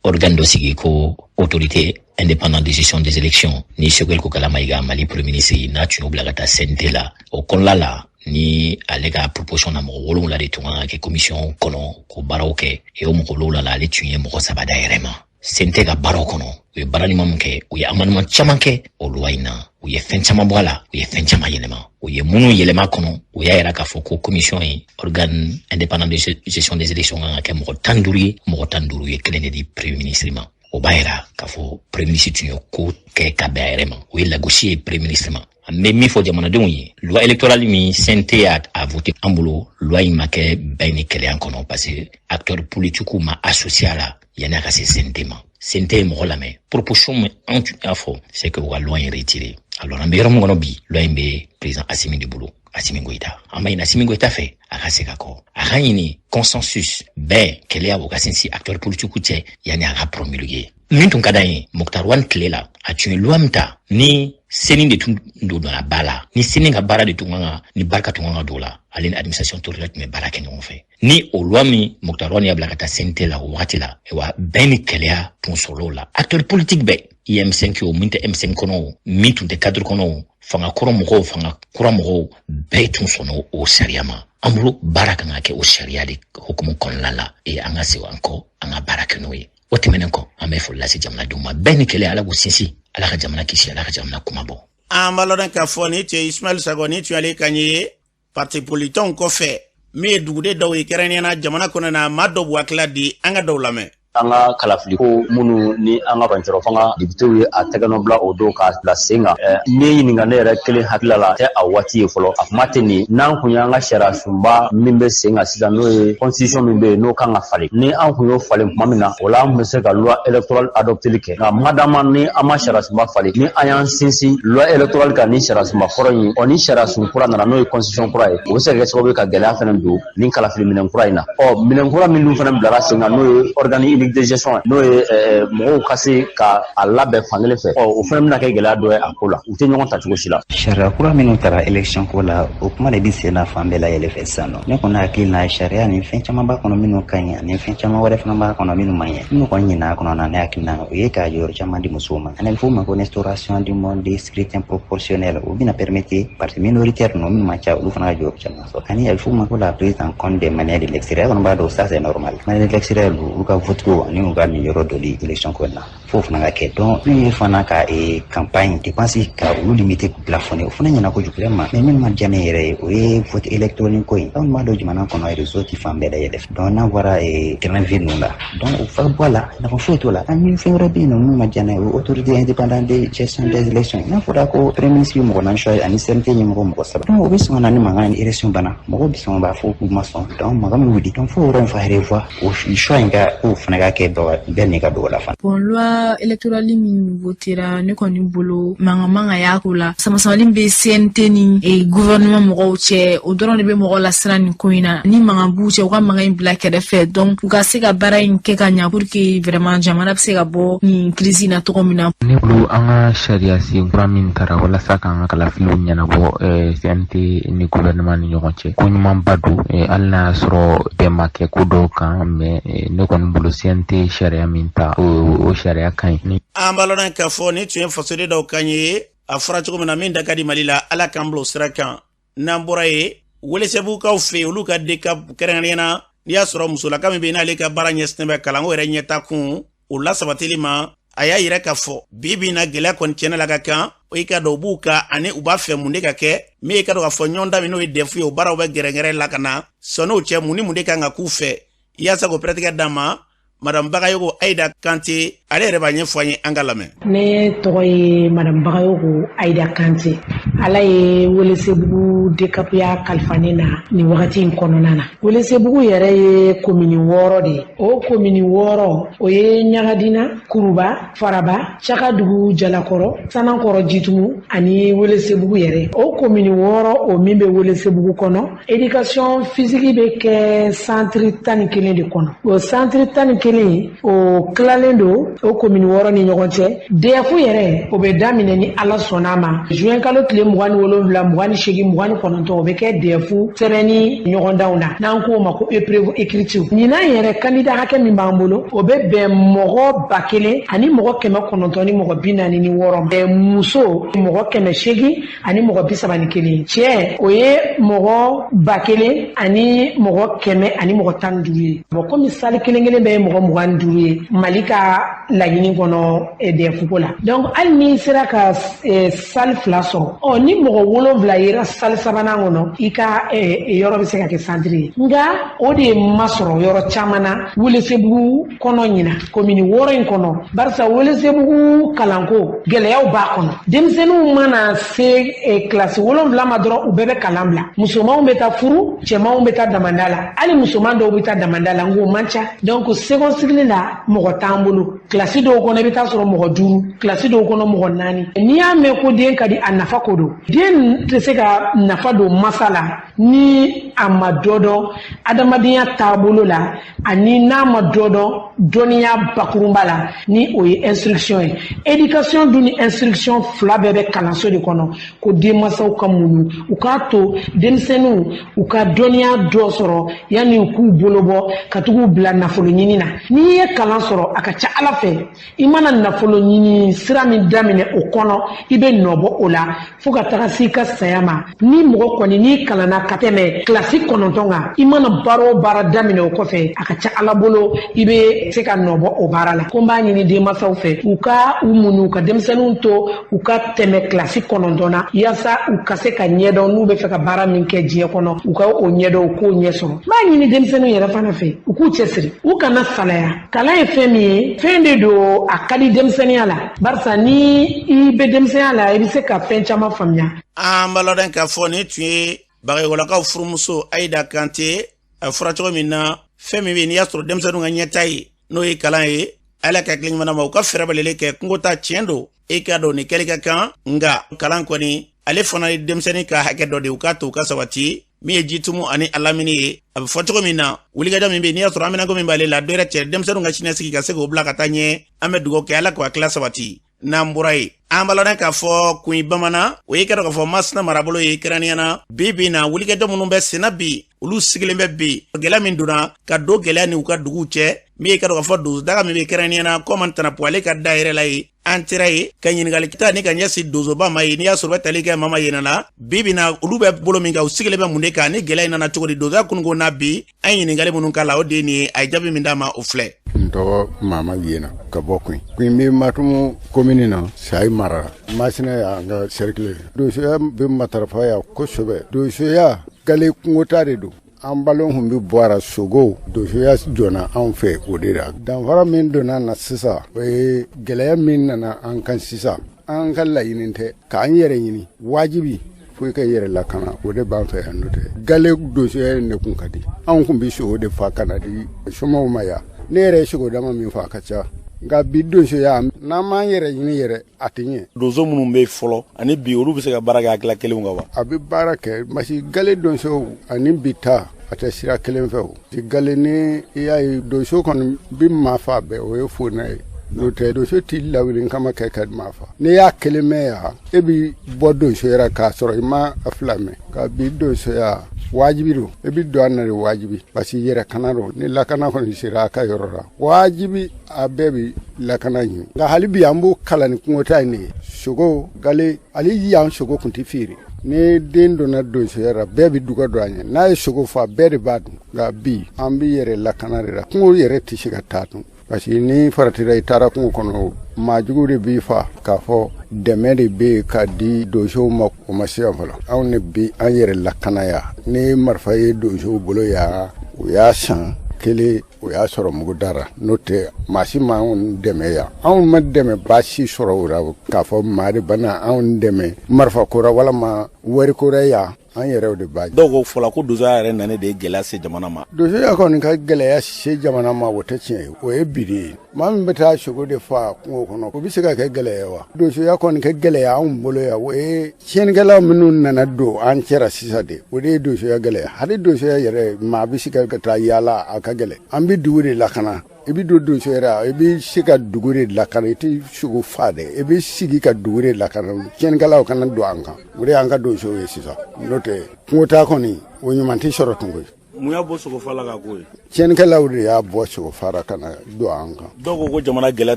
organe dɔ sigi ko autorité indépendante de gestion des élections ni Sogɛl Kokala Mayiga Mali premier ministre n'a tun y'o bila ka taa CNT la o kɔnɔna la ni ale ka proposition na mɔgɔ 7 de tun kan ka kɛ commission kɔnɔ ko baaraw kɛ o mɔgɔ 7 la ale tun ye mɔgɔ 3 da yɛrɛ ma CNT ka baaraw kɔnɔ u ye baara ɲuman min kɛ u ye amendement caman kɛ o loi in na u ye fɛn caman bɔ a la u ye fɛn caman yɛlɛma u ye minnu yɛlɛma kɔnɔ u y'a yira k'a fɔ ko commission ye organe indépendant de gestion des élections kan ka kɛ mɔgɔ 15 ye mɔgɔ 15 ye kelen de di premier ministre ma o b'a yira k'a fɔ premier ministre tun ye ko kɛ ka bɛn a yɛrɛ ma o ye lagosi ye premier ministre ma an bɛ min fɔ jamanadenw ye loi électorale min CNT a voté an bolo loi in ma kɛ bɛn ni kɛlɛya kɔnɔ parce que acteurs politiques ma associé a la yanni a ka se CNT ma CNT ye mɔgɔ lamɛn proposition min an tun y'a fɔ c'est que u ka loi in retiré alors an bɛ yɔrɔ min kɔnɔ bi loi in bɛ président Assimi de bolo Assimi Goïta an b'a ɲini Assimi Goïta fɛ a ka se ka kɔ a ka ɲini consensus bɛn kɛlɛya o ka sinsin acteurs politiques cɛ yanni a ka promulguer min tun ka d'an ye Mokhtar Wane tile la a tun ye loi min ta ni seni de tun donna ba la ni seni ka baara de tun kan ka ni barika tun kan ka don la ale ni administration territoriale tun bɛ baara kɛ ɲɔgɔn fɛ ni o loi min Mokhtar Wane y'a bila ka taa CNT la o wagati la wa bɛn ni kɛlɛya tun sɔrɔla o la acteurs politiques bɛɛ IM5 o min tɛ M5 kɔnɔ o min tun tɛ cadre kɔnɔ o fanga kɔrɔ mɔgɔw fanga kura mɔgɔw bɛɛ tun sɔnna o sariya ma an bolo baara kan ka kɛ o sariya de hukumu kɔnɔna la an ka segin an kɔ an ka baara kɛ n'o ye o tɛmɛnen kɔ an bɛ foli lase jamanadenw ma bɛɛ ni kɛlɛ ala k'u sinsin ala ka jamana kisi ala ka jamana kuma bɔ an b'a lɔn k'a fɔ ni cɛ Ismaël Sako ni tun y'ale kan ye parti politique kɔfɛ min ye duguden dɔw ye kɛrɛnkɛrɛnnenya jamana kɔnɔ na maa dɔw b'u hakili di an ka dɔw lamɛn an ka kalafiliko minnu ni an ka bancɔrɔ fanga dibitew ye a tɛgɛnɔ bila o don k'a bila sen kan ne ɲininka ne yɛrɛ kelen hakilila la tɛ a waati ye fɔlɔ a kuma tɛ nin n'an kun y'an ka sariya sunba min bɛ sen kan sisan n'o ye constitution min bɛ yen n'o kan ka falen ni an kun y'o falen tuma min na o la an bɛ se ka loi électorale adopteli kɛ nka madama ni an ma sariya sunba falen ni an y'an sinsin loi électorale kan ni sariya sunba kɔrɔ in ni sariya sun kura nana n'o ye constitution kura ye o bɛ se ka kɛ sababu ye ka gɛlɛya fana don ni kalafili minɛn kura in na minɛn kura min dun fana bilara sen kan n'o ye organi de gestion n'o ye mɔgɔw ka se ka a labɛn fankelen fɛ o fana bɛna kɛ gɛlɛya dɔ ye a ko la u tɛ ɲɔgɔn ta cogo si la sariya kura minnu taara élection ko la o kuma de bɛ sen na fan bɛɛ la yɛlɛ fɛ sisan nɔ ne kɔni hakili la sariya ni fɛn caman b'a kɔnɔ minnu ka ɲi ani fɛn caman wɛrɛ fana b'a kɔnɔ minnu man ɲi minnu kɔni ɲin'a kɔnɔ na ne hakili la o ye ka yɔrɔ caman di musow ma ani f'o ma ko instauration du mode de scrutin proportionnel o bɛna permettre parti minoritaire ninnu minnu ma ca olu fana ka jɔyɔrɔ caman sɔrɔ ani il faut ma ko la prise en compte des manières de l'extérieur kɔni b'a dɔn ça c'est normal manière de l'extérieur olu ka vote ko ani u ka nin yɔrɔ dɔ di élection ko na fo fana ka kɛ donc n'u ye fana ka campagne dépense ka olu limité plafonné o fana ɲɛna kojugu vraiment mais min ma diya ne yɛrɛ ye o ye vote électronique ko in donc m'a dɔn jamana kɔnɔ réseau ti fan bɛɛ da yɛlɛ donc n'a bɔra terrain vide ninnu la donc o fa bɔ a la nafa foyi t'o la ani fɛn wɛrɛ bɛ yen nɔ min ma diya ne ye o autorité indépendante de gestion des élections n'a fɔra ko premier ministre ye mɔgɔ 9 choisi ani CNT ɲɛmɔgɔ mɔgɔ 3 donc o bɛ sɔn ka na ni mankan ni élection banna mɔgɔw bɛ sɔn b'a fɔ k'u ma sɔn donc mankan min wuli donc fo yɔrɔ in fa revoir o choix in ka k'o fana ka kɛ bɛɛ n'i ka dogo la fana. Bon loi électorale min votera ne kɔni bolo mankan y'a ko la samasamali bɛ CNT ni gouvernement mɔgɔw cɛ o dɔrɔn de bɛ mɔgɔw lasira nin ko in na ni mankan b'u cɛ u ka mankan in bila kɛrɛfɛ donc u ka se ka baara in kɛ ka ɲɛ pour que vraiment jamana bɛ se ka bɔ nin crise in na cogo min na. Ne bolo an ka sariya sen kura min taara walasa k'an ka kalafiliw ɲɛnabɔ CNT ni gouvernement ni ɲɔgɔn cɛ ko ɲumanba don hali n'a y'a sɔrɔ bɛɛ ma kɛ ko dɔw kan mais ne kɔni bolo CNT sariya min ta o sariya ka ɲi. An b'a lɔn k'a fɔ ni tun ye fasoden dɔw kan ye a fɔra cogo min na min da ka di Mali la ala k'an bila o sira kan n'an bɔra ye Welesebugukaw fɛ yen olu ka DCAP kɛrɛnkɛrɛnnen na n'i y'a sɔrɔ musolaka min bɛ yen n'ale ka baara ɲɛsinnen bɛ kalanko yɛrɛ ɲɛtakun o lasabatili ma a y'a yira k'a fɔ bi na gɛlɛya kɔni tiɲɛna la ka kan o i ka dɔn u b'u ka ani u b'a fɛ mun de ka kɛ min ye ka dɔn k'a fɔ ɲɔgɔn da min n'o ye DEF ye o baaraw bɛ gɛrɛngɛrɛ la ka na sɔn'o cɛ mun ni mun de kan ka k'u fɛ yaasa k'o pɛrɛtigɛ d'a ma Madame Bagayogo Aïda Kanté ale yɛrɛ b'a ɲɛfɔ an ye an ka lamɛn. Ne tɔgɔ ye madame Bagayoko Aïda Kante. Ala ye Welesebugu DCAP kalifa ne na nin wagati in kɔnɔna na. Welesebugu yɛrɛ ye komini 6 de ye. O komini 6 o ye Ɲagadina, Kuruba, Faraba, Cakadugu, Jalakɔrɔ, Sanankɔrɔ Jitumu ani Welesebugu yɛrɛ. O komini 6 o min bɛ Welesebugu kɔnɔ, éducation physique bɛ kɛ centre 11 de kɔnɔ. O centre 11 o kilalen don o komini 6 ni ɲɔgɔn cɛ. DF yɛrɛ o bɛ daminɛ ni Ala sɔnna ma. Juin kalo tile 27, 28, 29 o bɛ kɛ DF sɛbɛnni ɲɔgɔndanw na. N'an k'o ma ko épreuve écriture. Ɲinan yɛrɛ candidat hakɛ min b'an bolo o bɛ bɛn mɔgɔ 1000 ani mɔgɔ 900 ni mɔgɔ 46 ma. Muso mɔgɔ 800 ani mɔgɔ 31. Cɛ o ye mɔgɔ 1000 ani mɔgɔ 100 ani mɔgɔ 15 ye. Bon comme salle kelen kelen bɛ mɔgɔ 25 ye Mali ka laɲini kɔnɔ DF ko la. Donc hali ni sera ka salle 2 sɔrɔ ni mɔgɔ 7 yera salle 3nan kɔnɔ i ka yɔrɔ bɛ se ka kɛ centre ye. Nka o de ma sɔrɔ yɔrɔ caman na Welesebugu kɔnɔ ɲina komini 6 in kɔnɔ. Barisa Welesebugu kalanko gɛlɛyaw b'a kɔnɔ. Denmisɛnninw mana se classe 7 ma dɔrɔn u bɛɛ bɛ kalan bila. Musomanw bɛ taa furu, cɛmanw bɛ taa damanda la. Hali musoman dɔw bɛ taa damanda la ngo man ca. Donc second cycle la mɔgɔ t'an bolo. Classe dɔw kɔnɔ i bɛ taa sɔrɔ mɔgɔ 5, classe dɔw kɔnɔ mɔgɔ 4. N'i y'a mɛn ko den ka di a nafa ko don. Den tɛ se ka nafa don masa la ni a ma dɔ dɔn adamadenya taabolo la ani n'a ma dɔ dɔn dɔnniya bakurunba la ni o ye instruction ye. Éducation dun ni instruction 2 bɛɛ bɛ kalanso de kɔnɔ ko denmansaw ka muɲu u k'a to denmisɛnninw u ka dɔnniya dɔ sɔrɔ yanni u k'u bolo bɔ ka tugu bila nafolo ɲini na. N'i ye kalan sɔrɔ a ka ca Ala fɛ i mana nafolo ɲini sira min daminɛ o kɔnɔ i bɛ nɔbɔ o la fo ka taga se i ka saya ma. Ni mɔgɔ kɔni n'i kalanna ka tɛmɛ classe 9 kan i mana baara o baara daminɛ o kɔfɛ a ka ca Ala bolo i bɛ se ka nɔbɔ o baara la. Ko n b'a ɲini denmansaw fɛ u ka u muɲu ka denmisɛnninw to u ka tɛmɛ classe 9 na yaasa u ka se ka ɲɛdɔn n'u bɛ fɛ ka baara min kɛ diɲɛ kɔnɔ u ka o ɲɛdɔn u k'o ɲɛ sɔrɔ. N b'a ɲini denmisɛnninw yɛrɛ fana fɛ u k'u cɛsiri u kana salaya. Kalan ye fɛn min ye fɛn de don a ka di denmisɛnninya la barisa ni i bɛ denmisɛnninya la i bɛ se ka fɛn caman faamuya. An balɔden k'a fɔ ni tun ye Bagayolakaw furumuso Aïda Kante a fɔra cogo min na fɛn min bɛ n'i y'a sɔrɔ denmisɛnninw ka ɲɛta ye n'o ye kalan ye Ala ka hakili ɲuman ma u ka fɛɛrɛ balele kɛ kungo ta tiɲɛ don e k'a dɔn nin kɛli ka kan nka kalan kɔni ale fana ye denmisɛnnin ka hakɛ dɔ de u k'a to u ka sabati min ye jitumu ani alamini ye a bɛ fɔ cogo min na wulikajɔ min bɛ n'i y'a sɔrɔ an bɛna ko min b'ale la dɔ yɛrɛ cɛ denmisɛnninw ka siniɲɛsigi ka se k'o bila ka taa ɲɛ an bɛ dugawu kɛ Ala k'o hakilila sabati n'an bɔra ye. An balɔden k'a fɔ kun bamanan o ye kɛra k'a fɔ Masina marabolo ye kɛrɛnkɛrɛnnenya na bi na wulikajɔ minnu bɛ senna bi olu sigilen bɛ bi gɛlɛya min donna ka don gɛlɛya ni u ka duguw cɛ min ye kɛra k'a fɔ donsodaga min bɛ kɛrɛnkɛrɛnnenya na kɔman tanapo ale ka da yɛrɛ la ye an tera ye ka ɲininkali kita ni ka ɲɛsin donsoba ma ye n'i y'a sɔrɔ bɛ tali kɛ mama yena la bi na olu bɛ bolo min kan u sigilen bɛ mun de kan ni gɛlɛya in nana cogo di donsoya kununko na bi an ye ɲininkali minnu k'a la o de ye nin ye a ye jaabi min d'a ma o filɛ. N tɔgɔ Mama Yena ka bɔ Kuin. Kuin bɛ Matumu commune na Sayi mara Masina y'an ka cercle donsoya bɛ matarafa yan kosɛbɛ donsoya gale kungota de don. An balo hun bɛ bɔra sogo donsoya jɔna anw fɛ o de la danfara min donna na sisan o ye gɛlɛya min nana an kan sisan an ka laɲini tɛ k'an yɛrɛ ɲini wajibi fo i ka yɛrɛ lakana o de b'an fɛ yan n'o tɛ gale donsoya in de kun ka di anw kun bɛ sogo de fa kana di somɔgɔw ma yan ne yɛrɛ ye sogo dama min fa a ka ca nka bi donsoya n'an m'an yɛrɛ ɲini yɛrɛ a tɛ ɲɛ. Donso minnu bɛ fɔlɔ ani bi olu bɛ se ka baara kɛ hakilila kelenw kan wa? A bɛ baara kɛ masi gale donso ani bi ta a tɛ sira kelen fɛ o. Gale ni i y'a ye donso kɔni bɛ maa fa bɛɛ o ye fona ye. N'o tɛ donso t'i lawuli kama kɛ ka maa fa. N'i y'a kelen mɛn yan e bɛ bɔ donso yɛrɛ k'a sɔrɔ i ma a fila mɛn ka bi donsoya wajibi do e bi do anare wajibi parce yɛrɛ kana do ni lakana kɔni sera a ka yɔrɔ la wajibi a bɛɛ bi lakana ɲini nka hali bi an b'o kalan ni kungota in ye sogo gale ali yan sogo kun tɛ feere ni den donna donsoya la bɛɛ bi duga do a ɲɛ n'a ye sogo fa bɛɛ de b'a dun nka bi an bi yɛrɛ lakana de la kungo yɛrɛ tɛ se ka taa dun parce que ni faratira i taara kungo kɔnɔ maajugu de b'i fa k'a fɔ dɛmɛ de bɛ yen ka di donsow ma o ma se yan fɔlɔ anw de bi an yɛrɛ lakanaya ni marifa ye donsow bolo yan o y'a san kelen o y'a sɔrɔ mugu dara n'o tɛ maa si ma anw dɛmɛ yan anw ma dɛmɛ baasi sɔrɔ o la k'a fɔ maa de bana anw dɛmɛ marifa kora walama wari kora yan an yɛrɛw de b'a dɔw ko fɔla ko donsoya yɛrɛ nane de ye gɛlɛya se jamana ma donsoya kɔni ka gɛlɛya se jamana ma o tɛ tiɲɛ ye o ye biri ye maa min bɛ taa sogo de fa kungo kɔnɔ o bɛ se ka kɛ gɛlɛya wa donsoya kɔni ka gɛlɛya anw bolo yan o ye tiɲɛnikɛlaw minnu nana don an cɛra sisan de o de ye donsoya gɛlɛya hali donsoya yɛrɛ maa bɛ se ka taa yaala a ka gɛlɛn an bɛ dugu de lakana i bɛ don donsoya la i bɛ se ka dugu de lakana i tɛ sogo fa dɛ i bɛ sigi ka dugu de lakana tiɲɛnikɛlaw kana don an kan o de y'an ka donsow ye sisan n'o tɛ kungo ta kɔni o ɲuman tɛ sɔrɔ tungo ye mun y'a bɔ sogo fa la ka ko ye tiɲɛnikɛlaw de y'a bɔ sogo fara ka na don an kan dɔw ko jamana gɛlɛya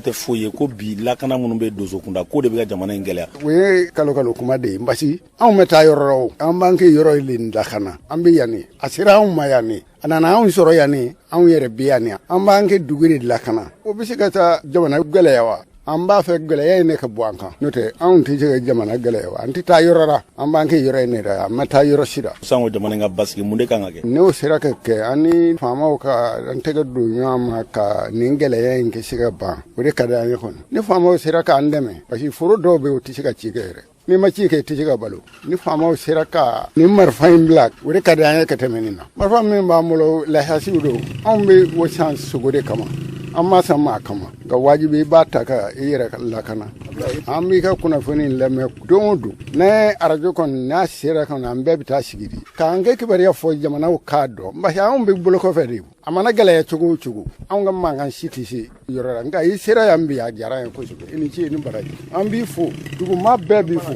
tɛ foyi ye ko bi lakana minnu bɛ donso kunda ko de bɛ ka jamana in gɛlɛya o ye kalo kuma de ye basi anw bɛ taa yɔrɔ o an b'an kɛ yɔrɔ in lakana an bɛ yan ne a sera anw ma yan ne a nana anw sɔrɔ yan ne anw yɛrɛ bɛ yan ne an b'an kɛ dugu de lakana o bɛ se ka taa jamana gɛlɛya wa an b'a fɛ gɛlɛya in ne ka bɔ an kan n'o tɛ anw tɛ se ka jamana gɛlɛya wa an tɛ taa yɔrɔ la an b'an kɛ yɔrɔ in ne la an ma taa yɔrɔ si la sanko jamana in ka basigi mun de kan ka kɛ n'o sera ka kɛ an ni faamaw ka an tɛgɛ don ɲɔgɔn ma ka nin gɛlɛya in kɛ se ka ban o de ka di an ye kɔni ni faamaw sera k'an dɛmɛ parce que foro dɔw bɛ yen o tɛ se ka ci kɛ yɛrɛ ni ma ci kɛ i tɛ se ka balo ni faamaw sera ka nin marifa in bila o de ka di an ye ka tɛmɛ nin na marifa min b'an bolo lahasiw don anw bɛ wasan sogo de kama an ma san maa kama nka wajibi i b'a ta ka i yɛrɛ lakana an b'i ka kunnafoni lamɛn don o don ne arajo kɔni n'a sera kɔni an bɛɛ bɛ taa sigi de k'an kɛ kibaruya fɔ jamanaw k'a dɔn parce que anw bɛ bolo kɔfɛ de a mana gɛlɛya cogo o cogo anw ka mankan si tɛ se yɔrɔ la nka i sera yan bi a diyara n ye kosɛbɛ i ni ce i ni baraji an b'i fo duguma bɛɛ b'i fo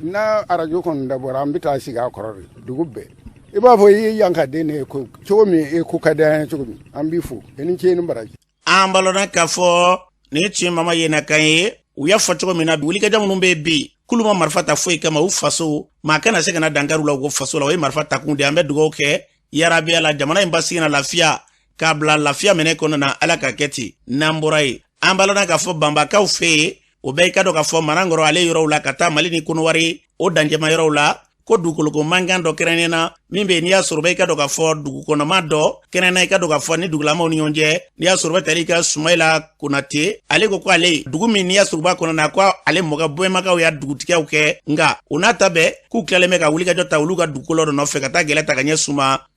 n'a arajo kɔni dabɔra an bɛ taa sigi a kɔrɔ de dugu bɛɛ i b'a fɔ i ye yan ka den ne ko cogo min e ko ka di an ye cogo min an b'i fo i ni ce i ni baraji an balona k'a fɔ ni tiɲɛ mama ye na kan ye u y'a fɔ cogo min na wulikajɔ minnu bɛ bi k'olu ma marifa ta foyi kama u faso maa kana se ka na dankari u la u ko faso la o ye marifa takun de an bɛ dugawu kɛ yarabiya la jamana in basigi na lafiya k'a bila lafiya minɛ kɔnɔ na ala ka kɛ ten n'an bɔra ye an balona k'a fɔ banbakaw fɛ yen o bɛɛ i ka dɔn k'a fɔ manankɔrɔ ale yɔrɔw la ka taa mali ni kɔnɔwari o danjɛma yɔrɔw la ko dugukoloko mankan dɔ kɛrɛnnen na min bɛ n'i y'a sɔrɔ bɛ i ka dɔn k'a fɔ dugukɔnɔma dɔ kɛrɛnna i ka dɔn k'a fɔ ni dugulamaw ni ɲɔgɔn cɛ n'i y'a sɔrɔ bɛ tali ka Sumayila Konate ale ko ale dugu min n'i y'a sɔrɔ b'a kɔnɔ na ko ale mɔgɔ bɔɲɛmakaw y'a dugutigiyaw kɛ nka o n'a ta bɛɛ k'u tilalen bɛ ka wulikajɔ ta olu ka dugukolo dɔ nɔfɛ ka taa gɛlɛ ta ka ɲɛ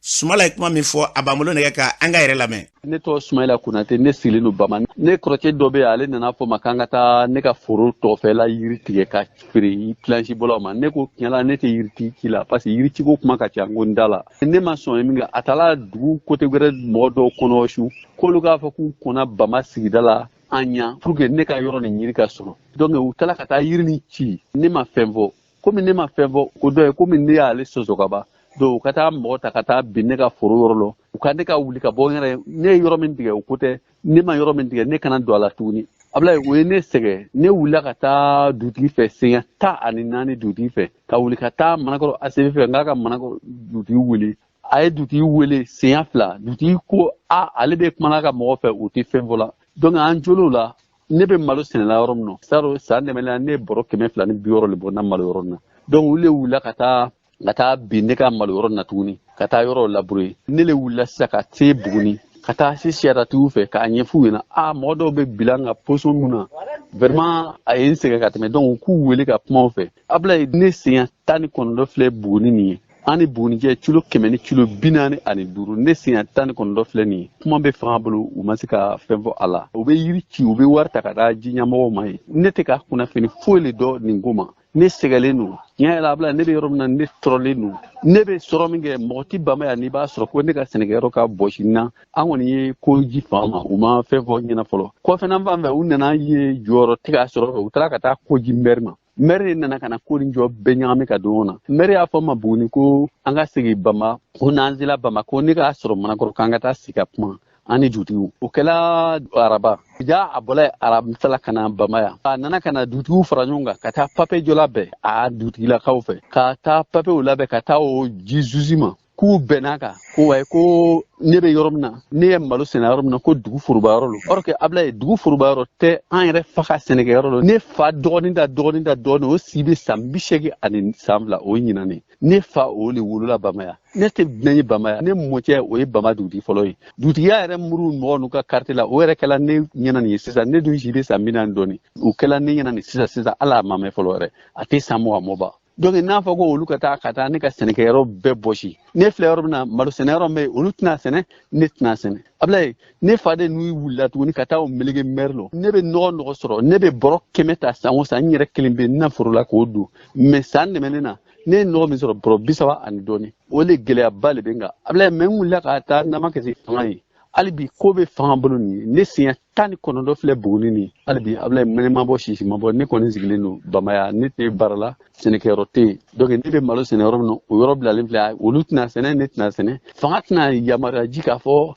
Sumala ye kuma min fɔ a b'an bolo nɛgɛ ka an ka yɛrɛ lamɛn. Ne tɔgɔ Sumayila Konate ne sigilen don Bama ne kɔrɔkɛ dɔ bɛ yen ale nana fɔ ma k'an ka taa ne ka foro tɔfɛla yiri tigɛ ka feere planche bɔlaw ma ne ko tiɲɛ la ne tɛ yiri ci la parce que yiri ciko kuma ka ca n ko n da la ne ma sɔn min kɛ a taara dugu côté wɛrɛ mɔgɔ dɔw kɔnɔ su k'olu k'a fɔ k'u kɔnna Bama sigida la an ɲa pour que ne ka yɔrɔ nin yiri ka sɔrɔ donc u taara ka taa yiri ni ci ne ma fɛn fɔ komi ne ma fɛn fɔ ko dɔ ye komi ne y'ale sɔsɔ ka ban donc u ka taa mɔgɔ ta ka taa bin ne ka foro yɔrɔ la u ka ne ka wuli ka bɔ n yɛrɛ ne ye yɔrɔ min tigɛ o ko tɛ ne ma yɔrɔ min tigɛ ne kana don a la tuguni Ablaye o ye ne sɛgɛn ne wulila ka taa dugutigi fɛ siɲɛ 14 dugutigi fɛ ka wuli ka taa Manakɔrɔ ACV fɛ n k'a ka Manakɔrɔ dugutigi wele a ye dugutigi wele siɲɛ 2 dugutigi ko ale bɛ kumana ka mɔgɔ fɛ o tɛ fɛn fɔ la donc an jolo la ne bɛ malo sɛnɛla yɔrɔ min na saro san dɛmɛla ne bɔrɔ 260 de bɔ na malo yɔrɔ na donc olu le wulila ka taa bin ne ka malo yɔrɔ na tuguni ka taa yɔrɔ labure ne le wulila sisan ka se Buguni ka taa si siyaratigiw fɛ k'a ɲɛf'u ɲɛna mɔgɔ dɔw bɛ bila n ka position mun na vraiment a ye n sɛgɛn ka tɛmɛ donc k'u wele ka kuma u fɛ Ablaye ne siɲɛ 19 filɛ Buguni nin ye an ni Buguni cɛ kilo 100 ni kilo 45 ne siɲɛ 19 filɛ nin ye kuma bɛ fanga bolo u ma se ka fɛn fɔ a la u bɛ yiri ci u bɛ wari ta ka taa ji ɲɛmɔgɔw ma ye ne tɛ ka kunnafoni foyi le dɔn nin ko ma ne sɛgɛlen don tiɲɛ yɛrɛ Ablaye ne bɛ yɔrɔ min na ne tɔrɔlen don ne bɛ sɔrɔ min kɛ mɔgɔ tɛ Bama yan n'i b'a sɔrɔ ko ne ka sɛnɛkɛyɔrɔ ka bɔsi na an kɔni ye ko ji fan ma u ma fɛn fɔ ɲɛna fɔlɔ kɔfɛ fan fɛ u nana ye jɔyɔrɔ tɛ k'a sɔrɔ u taara ka taa ko ji maire ma maire de nana ka na ko ni jɔ bɛɛ ɲagami ka don o na maire y'a fɔ ma Buguni ko an ka segin Bama ko n'an sera Bama ko ne k'a sɔrɔ Manakɔrɔ k'an ka taa sigi ka kuma an ni dugutigiw o kɛla araba ja a bɔla aramisa ka na Bama yan a nana ka na dugutigiw fara ɲɔgɔn kan ka taa papier jɔ labɛn a dugutigilakaw fɛ ka taa papier labɛn ka taa o ji zuzi ma k'u bɛn'a kan ko wayi ko ne bɛ yɔrɔ min na ne ye malo sɛnɛ yɔrɔ min na ko dugu foroba yɔrɔ lo or que Ablaye dugu foroba yɔrɔ tɛ an yɛrɛ fa ka sɛnɛkɛ yɔrɔ lo ne fa dɔgɔnin da dɔgɔnin o si bɛ san 82 o ɲinani ne fa o le wolola Bamaya ne tɛ dunan ye Bamaya ne mɔcɛ o ye Bama dugutigi fɔlɔ ye dugutigiya yɛrɛ muru mɔgɔ n'u ka carte la o yɛrɛ kɛla ne ɲɛna nin ye sisan ne dun si bɛ san 40 dɔɔnin o kɛla ne ɲɛna nin sisan ala a ma mɛn fɔlɔ yɛrɛ a tɛ san 20 mɔba donc n'a fɔ ko olu ka taa ne ka sɛnɛkɛyɔrɔ bɛɛ bɔsi ne filɛ yɔrɔ min na malo sɛnɛyɔrɔ min bɛ yen olu tɛna sɛnɛ ne tɛna sɛnɛ Ablaye ne faden n'u wulila tuguni ka taa o melege mɛri lo ne bɛ nɔgɔ sɔrɔ ne bɛ bɔrɔ 100 ta san o san n yɛrɛ kelen bɛ na foro la k'o dun mais san dɛmɛnen na ne ye nɔgɔ min sɔrɔ bɔrɔ 30 ani dɔɔnin o de gɛlɛyaba de bɛ n kan Ablaye mais n wulila ka taa nama kɛ fanga ye hali bi ko bɛ fanga bolo nin ye ne siɲɛ 19 filɛ Buguni nin hali bi Ablaye mɛnɛ ma bɔ sisi ma bɔ ne kɔni sigilen don Bamaya ne tɛ baara la sɛnɛkɛyɔrɔ tɛ yen donc ne bɛ malo sɛnɛ yɔrɔ min na o yɔrɔ bilalen filɛ olu tɛna sɛnɛ ne tɛna sɛnɛ fanga tɛna yamaruya ji k'a fɔ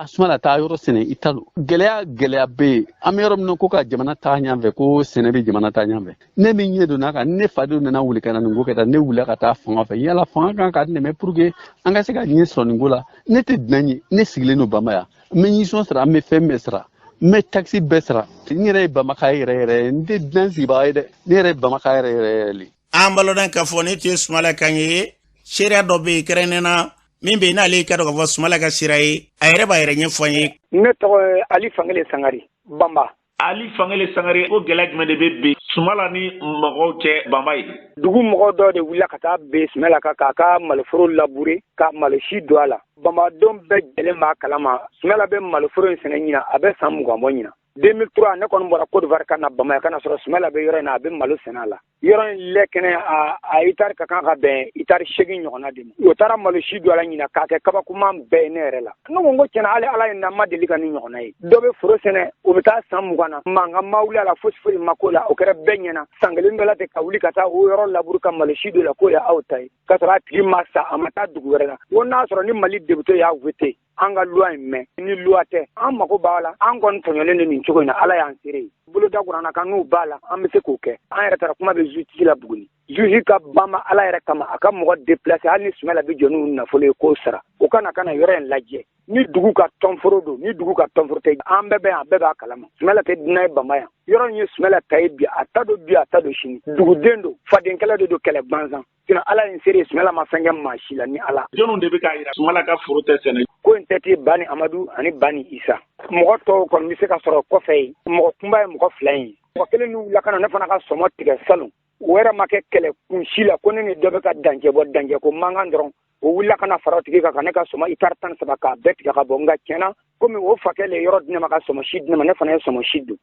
Sumala taa yɔrɔ sɛnɛ i ta don gɛlɛya bɛ yen an bɛ yɔrɔ min na ko ka jamana taa ɲɛfɛ ko sɛnɛ bɛ jamana taa ɲɛfɛ ne min ɲɛ donna kan ne fadenw nana wuli ka na nin ko kɛ tan ne wulila ka taa fanga fɛ yala fanga kan ka dɛmɛ pour que an ka se ka ɲɛ sɔrɔ nin ko la ne tɛ dunan ye ne sigilen don Bamaya n bɛ ɲisɔn sara n bɛ fɛn bɛɛ sara n bɛ taxi bɛɛ sara n yɛrɛ ye Bamaka yɛrɛ n tɛ dunan sigibaga ye dɛ ne yɛrɛ ye Bamaka yɛrɛ le an balodan k'a fɔ ne tun ye Sumala Kaɲɛ ye seereya dɔ bɛ yen kɛrɛnkɛrɛnnena min bɛ yen n'ale ka dɔn k'a fɔ Sumala ka sira ye a yɛrɛ b'a yɛrɛ ɲɛfɔ an ye. Ne tɔgɔ ye Ali Fangele Sangari Bamba. Ali Fangele Sangari o gɛlɛya jumɛn de bɛ bin Sumala ni mɔgɔw cɛ Bamba ye. Dugu mɔgɔ dɔ de wulila ka taa ben Sumala kan k'a ka maloforo labure ka malosi don a la Bamadenw bɛɛ jɛlen b'a kalama Sumala bɛ maloforo in sɛnɛ ɲina a bɛ san 20 bɔ ɲina 2003 ne kɔni bɔra Côte d'Ivoire ka na Bamaya ka na sɔrɔ Sumala bɛ yɔrɔ in na a bɛ malo sɛnɛ a la yɔrɔ in lɛ kɛnɛ a itari ka kan ka bɛn itari 8 ɲɔgɔnna de ma o taara malosi don a la ɲina k'a kɛ kabakoman bɛɛ ye ne yɛrɛ la ne ko tiɲɛna hali ala ye na ma deli ka ni ɲɔgɔnna ye dɔ bɛ foro sɛnɛ o bɛ taa san 20 na mankan ma wuli a la fosi ma ko la o kɛra bɛɛ ɲɛna san kelen dɔ la ten ka wuli ka taa o yɔrɔ laburu ka malosi don la k'o ye aw ta ye ka sɔrɔ a tigi ma sa a ma taa dugu wɛrɛ la ko n'a sɔrɔ ni Mali député y'a voté an ka loi in mɛn ni loi tɛ an mako b'a la an kɔni tɔɲɔlen don nin cogo in na ala y'an seere ye boloda kuranna kan n'u b'a la an bɛ se k'o kɛ an yɛrɛ taara kuma bɛ justice la Buguni juge ka banba ala yɛrɛ kama a ka mɔgɔ déplacer hali ni Sumala bɛ jɔ n'u nafolo ye k'o sara o kana yɔrɔ in lajɛ ni dugu ka tɔnforo don ni dugu ka tɔnforo tɛ an bɛɛ bɛ yan a bɛɛ b'a kalama Sumala tɛ dunan ye Bama yan yɔrɔ in ye Sumala ta ye bi a ta don bi a ta don sini duguden don fadenkɛla de don kɛlɛ gansan sinon ala ye n seere Sumala ma fɛn kɛ maa si la ni ala jɔnw de bɛ k'a jira Sumala ka foro tɛ sɛnɛ ko in tɛ Bani Amadu ani Bani Isa mɔgɔ tɔw kɔni bɛ se ka sɔrɔ kɔfɛ ye mɔgɔ kunba ye mɔgɔ 2 ye mɔgɔ kelen n'u lakana ne fana ka sɔmɔ tigɛ salon o yɛrɛ ma kɛ kɛlɛ kun si la ko ne ni dɔ bɛ ka dancɛ bɔ dancɛ ko mankan dɔrɔn o wulila ka na fara tigi kan ne ka sɔmɔ itari 13 k'a bɛɛ tigɛ ka bɔ nka tiɲɛna komi o fakɛ le yɔrɔ di ne ma ka sɔmɔ si di ne ma ne fana ye sɔmɔ si don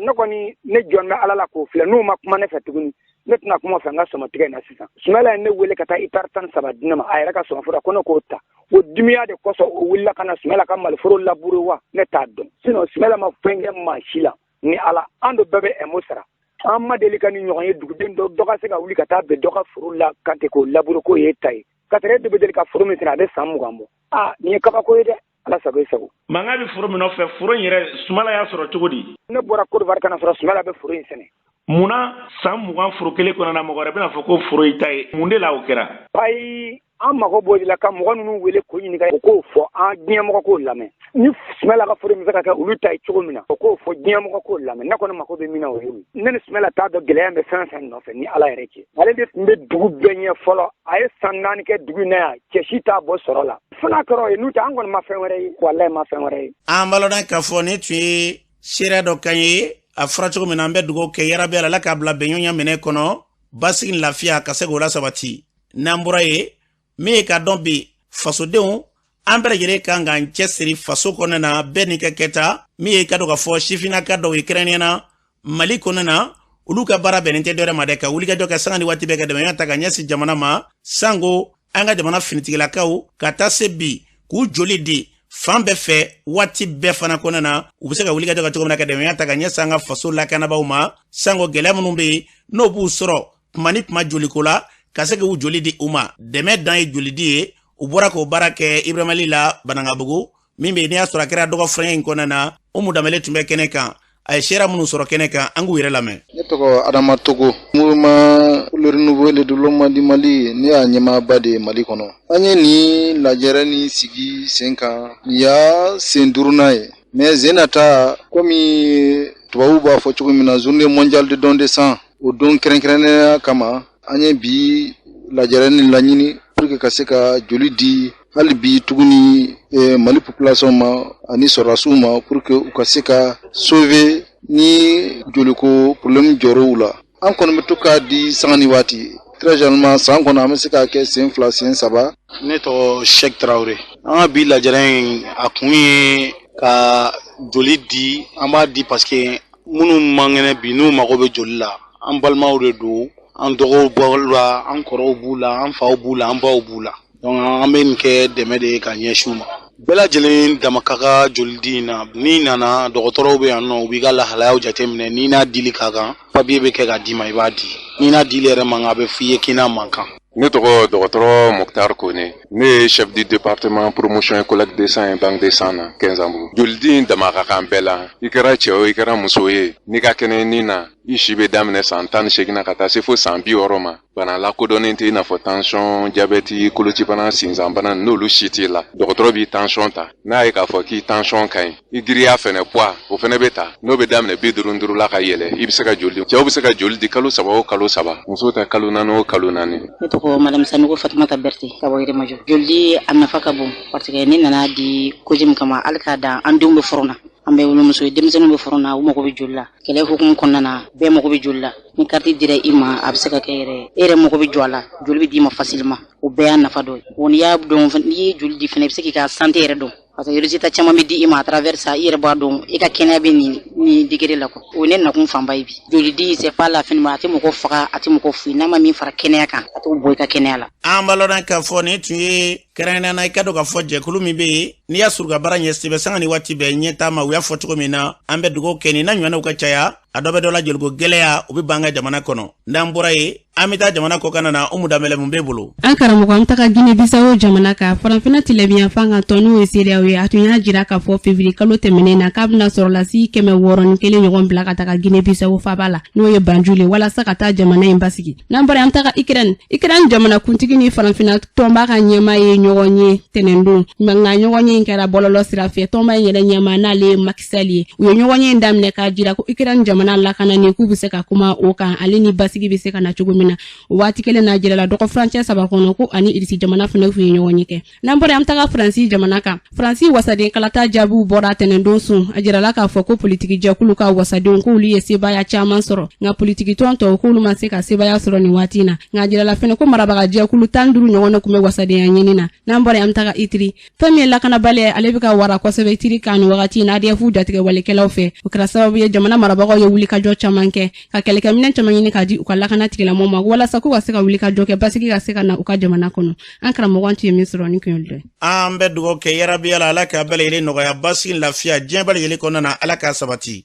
ne kɔni ne jɔn bɛ ala la k'o filɛ n'u ma kuma ne fɛ tuguni ne tɛna kuma fɛ n ka sɔmɔ tigɛ in na sisan Sumala ye ne wele ka taa itari 13 di ne ma a yɛrɛ ka sɔmɔ foro ko ne k'o ta o dimiya de kɔsɔn o wulila ka na Sumala ka maliforo labure wa ne t'a dɔn sinon Sumala ma fɛn kɛ maa si la ni ala an dɔ bɛɛ bɛ ɛmo sara an ma deli ka ni ɲɔgɔn ye duguden dɔ ka se ka wuli ka taa bɛn dɔ ka foro la kan ten k'o labure k'o ye ta ye ka tere de bɛ deli ka foro min sɛnɛ a bɛ san 20 bɔ nin ye kabako ye dɛ ala sago i sago mankan bɛ foro min nɔfɛ foro in yɛrɛ Sumala y'a sɔrɔ cogo di ne bɔra Côte d'Ivoire ka na sɔrɔ Sumala bɛ foro in sɛnɛ munna san 20 foro kelen kɔnɔna mɔgɔ wɛrɛ bɛna fɔ ko foro i ta ye mun de la o kɛra ayi an mago b'o de la ka mɔgɔ ninnu wele k'o ɲininka o k'o fɔ an diɲɛmɔgɔ k'o lamɛn ni Sumala ka foro min bɛ se ka kɛ olu ta ye cogo min na o k'o fɔ diɲɛmɔgɔ k'o lamɛn ne kɔni mago bɛ min na o ye ne ni Sumala t'a dɔn gɛlɛya bɛ fɛn fɛn nɔfɛ ni ala yɛrɛ cɛ ale de tun bɛ dugu bɛɛ ɲɛ fɔlɔ a ye san 4 kɛ dugu in na yan cɛ si t'a bɔ sɔrɔ la fana kɛra ye n'u tɛ an kɔni ma fɛn wɛrɛ ye walayi ma fɛn wɛrɛ ye an balodan k'a fɔ ne tun ye seereya dɔ kan ye a fɔra cogo min na an bɛ dugawu kɛ yarabi ala k'a bila bɛnɲɔgɔnya minɛ kɔnɔ basigi ni lafiya ka se k'o lasabati n'an bɔra ye min ye k'a dɔn bi fasodenw an bɛɛ lajɛlen kan k'an cɛsiri faso kɔnɔna na bɛɛ n'i ka kɛta min ye ka dɔn k'a fɔ sifinnaka dɔw ye kɛrɛnkɛrɛnnena Mali kɔnɔna na olu ka baara bɛnnen tɛ dɔwɛrɛ ma dɛ ka wulikajɔ kɛ sanga ni waati bɛɛ ka dɛmɛ ta ka ɲɛsin jamana ma sango an ka jamana finitigilakaw ka taa se bi k'u joli di fan bɛɛ fɛ waati bɛɛ fana kɔnɔna na u bɛ se ka wulikajɔ kɛ cogo min na ka dɛmɛ ta ka ɲɛsin an ka faso lakanabaaw ma sango gɛlɛya minnu bɛ yen n'o b'u sɔrɔ tuma ni tuma joliko la ka se k'u joli di u ma dɛmɛ dan ye joli di ye u bɔra k'o baara kɛ Ibrahima la Banangabugu min bɛ n'i y'a sɔrɔ a kɛra dɔgɔ fɛngɛ in kɔnɔna na Umu Danbele tun bɛ kɛnɛ kan a ye seera minnu sɔrɔ kɛnɛ kan an k'u yɛrɛ lamɛn. Ne tɔgɔ Adama Togo, mouvement pour le renouveau et le développement du Mali, ne y'a ɲɛmaaba de Mali kɔnɔ. An ye nin lajɛrɛ ni sigi sen kan, nin y'a sen duurunan ye. Mais zenata komi tubabu b'a fɔ cogo min na journée mondiale de don de sang, o don kɛrɛnkɛrɛnnenya kama an ye bi lajɛrɛ ni laɲini pour que ka se ka joli di hali bi tuguni Mali population ma ani sɔrɔdasiw ma pour que u ka se ka sauver ni joliko problème jɔrɔw la. An kɔni bɛ to k'a di sanga ni waati. Très généralement san kɔnɔ an bɛ se k'a kɛ sen 2 sen 3. Ne tɔgɔ Sheikh Traoré. An ka bi lajɛrɛ in a kun ye ka joli di, an b'a di parce que minnu man kɛnɛ bi n'u mago bɛ joli la, an balimaw de don, an dɔgɔw b'u la, an kɔrɔw b'u la, an faw b'u la, an baw b'u la. Donc an bɛ nin kɛ dɛmɛ de ye ka ɲɛsin u ma. Bɛɛ lajɛlen dama ka kan joli di in na, n'i nana dɔgɔtɔrɔw bɛ yan nɔ u b'i ka lahalayaw jateminɛ, n'i n'a dili ka kan papier bɛ kɛ ka d'i ma i b'a di, n'i n'a dili yɛrɛ man kan a bɛ f'i ye k'i n'a man kan. Ne tɔgɔ dɔgɔtɔrɔ Mokhtar Kone, ne ye chef du département promotion et collecte de sang et banque de sang na Kɛnzanbugu. Joli di in dama ka kan bɛɛ la, i kɛra cɛ o i kɛra muso ye, n'i ka kɛnɛ nin na i si bɛ daminɛ san 18 na ka taa se fo san 60 ma. Bana lakodɔnnen tɛ i n'a fɔ tension, diabète, kolocibana, sinzanbana n'olu si t'i la. Dɔgɔtɔrɔ b'i tension ta, n'a ye k'a fɔ k'i tension ka ɲi, i giriya fɛnɛ poids o fɛnɛ bɛ ta, n'o bɛ daminɛ 55 la ka yɛlɛ, i bɛ se ka joli di. Cɛw bɛ se ka joli di kalo 3 o kalo 3, muso ta kalo 4 o kalo 4. Ne tɔgɔ Madame Sanogo Fatumata Berté ka bɔ Yirimajɔ. Joli a nafa ka bon parce que ne nana di koji min kama hali k'a dan an denw bɛ fɔrɔn na. An bɛ wolomuso ye denmisɛnninw bɛ fɔrɔn na u mago bɛ joli la. Kɛlɛ hukumu kɔnɔna na bɛɛ mago bɛ joli la. Ni carte dira i ma a bɛ se ka kɛ yɛrɛ e yɛrɛ mago bɛ jɔ a la, joli bɛ d'i ma facilement. O bɛɛ y'a nafa dɔ ye. N'i y'a dɔn n'i ye joli di fɛnɛ i bɛ se k'i ka santé yɛrɛ dɔn. Parce que résultat caman bɛ di i ma à travers ça i yɛrɛ b'a dɔn i ka kɛnɛya bɛ nin degré la quoi. O ye ne nakun fanba ye bi. Joli di c'est pas la fin ma a tɛ mɔgɔ faga a tɛ mɔgɔ foyi n'a ma min fara kɛnɛya kan a t'o bɔ i ka kɛnɛya la. An balɔnna k'a fɔ nin tun ye kɛrɛnkɛrɛnnena i ka dɔn k'a fɔ jɛkulu min bɛ yen n'i y'a sɔrɔ ka baara ɲɛsibɛ sanga ni waati bɛɛ ɲɛtaa ma u y'a fɔ cogo min na an bɛ dugawu kɛ nin n'a ɲɔgɔnnaw ka caya a dɔ bɛ dɔ la joliko gɛlɛya o bɛ ban an ka jamana kɔnɔ n'an bɔra yen an bɛ taa jamana kɔkan na Umu Danbɛlɛ mun b'e bolo. An karamɔgɔ an taga Guinée Bissau jamana kan farafinna tilebinyanfan kan tɔn n'o ye CEDEAO ye a tun y'a jira k'a fɔ février kalo tɛmɛnen na k'a bɛna sɔrɔlasi 661 ɲɔgɔn bila ka taga Guinée Bissau faaba la n'o ye Banjul ye walasa ka taa jamana in basigi. N'an bɔra an taga Ukraine jamana kuntigi ni farafinna tɔnba ka ɲɛmaa ye ɲɔgɔn ye tɛnɛndon nka ɲɔgɔn ye in kɛra bɔlɔlɔ sira fɛ tɔnba in yɛrɛ ɲɛmaa n'ale ye Macky Sall ye u ye ɲɔgɔn ye in daminɛ k'a jira ko Ukraine jamana lakanani k'u bɛ se ka kuma o kan ale ni basigi bɛ se ka na cogo min na o waati kelen n'a jira la dɔgɔ furancɛ 3 kɔnɔ ko ani Irisi jamana fana f'u ye ɲɔgɔn ye kɛ. N'an bɔra an taga Faransi jamana kan Faransi wasaden kalata jaabiw bɔra tɛnɛndon sun a jirala k'a fɔ ko politiki jɛkulu ka wasadenw k'olu ye sebaya caman sɔrɔ nka politiki tɔn tɔw k'olu ma se ka sebaya sɔrɔ nin waati na nka a jirala fana ko marabaga jɛkulu 15 ɲɔgɔn na kun bɛ wasadenya ɲini na. N'an bɔra an taga Itiri fɛn min ye lakanabali ye ale bɛ ka wara kosɛbɛ Itiri kan nin wagati na ADF jatigɛ walekɛlaw fɛ o kɛra sababu ye jamana marabagaw ye wulikajɔ caman kɛ ka kɛlɛkɛminɛn caman ɲini ka di u ka lakana tigilamɔgɔw ma walasa k'u ka se ka wulikajɔ kɛ basigi ka se ka na u ka jamana kɔnɔ. An karamɔgɔ an tun ye min sɔrɔ ni kun ye an bɛ dugawu kɛ yarabi Ala k'a bɛɛ lajɛlen nɔgɔya basigi lafiya diɲɛ bɛɛ lajɛlen kɔnɔna na Ala k'a sabati.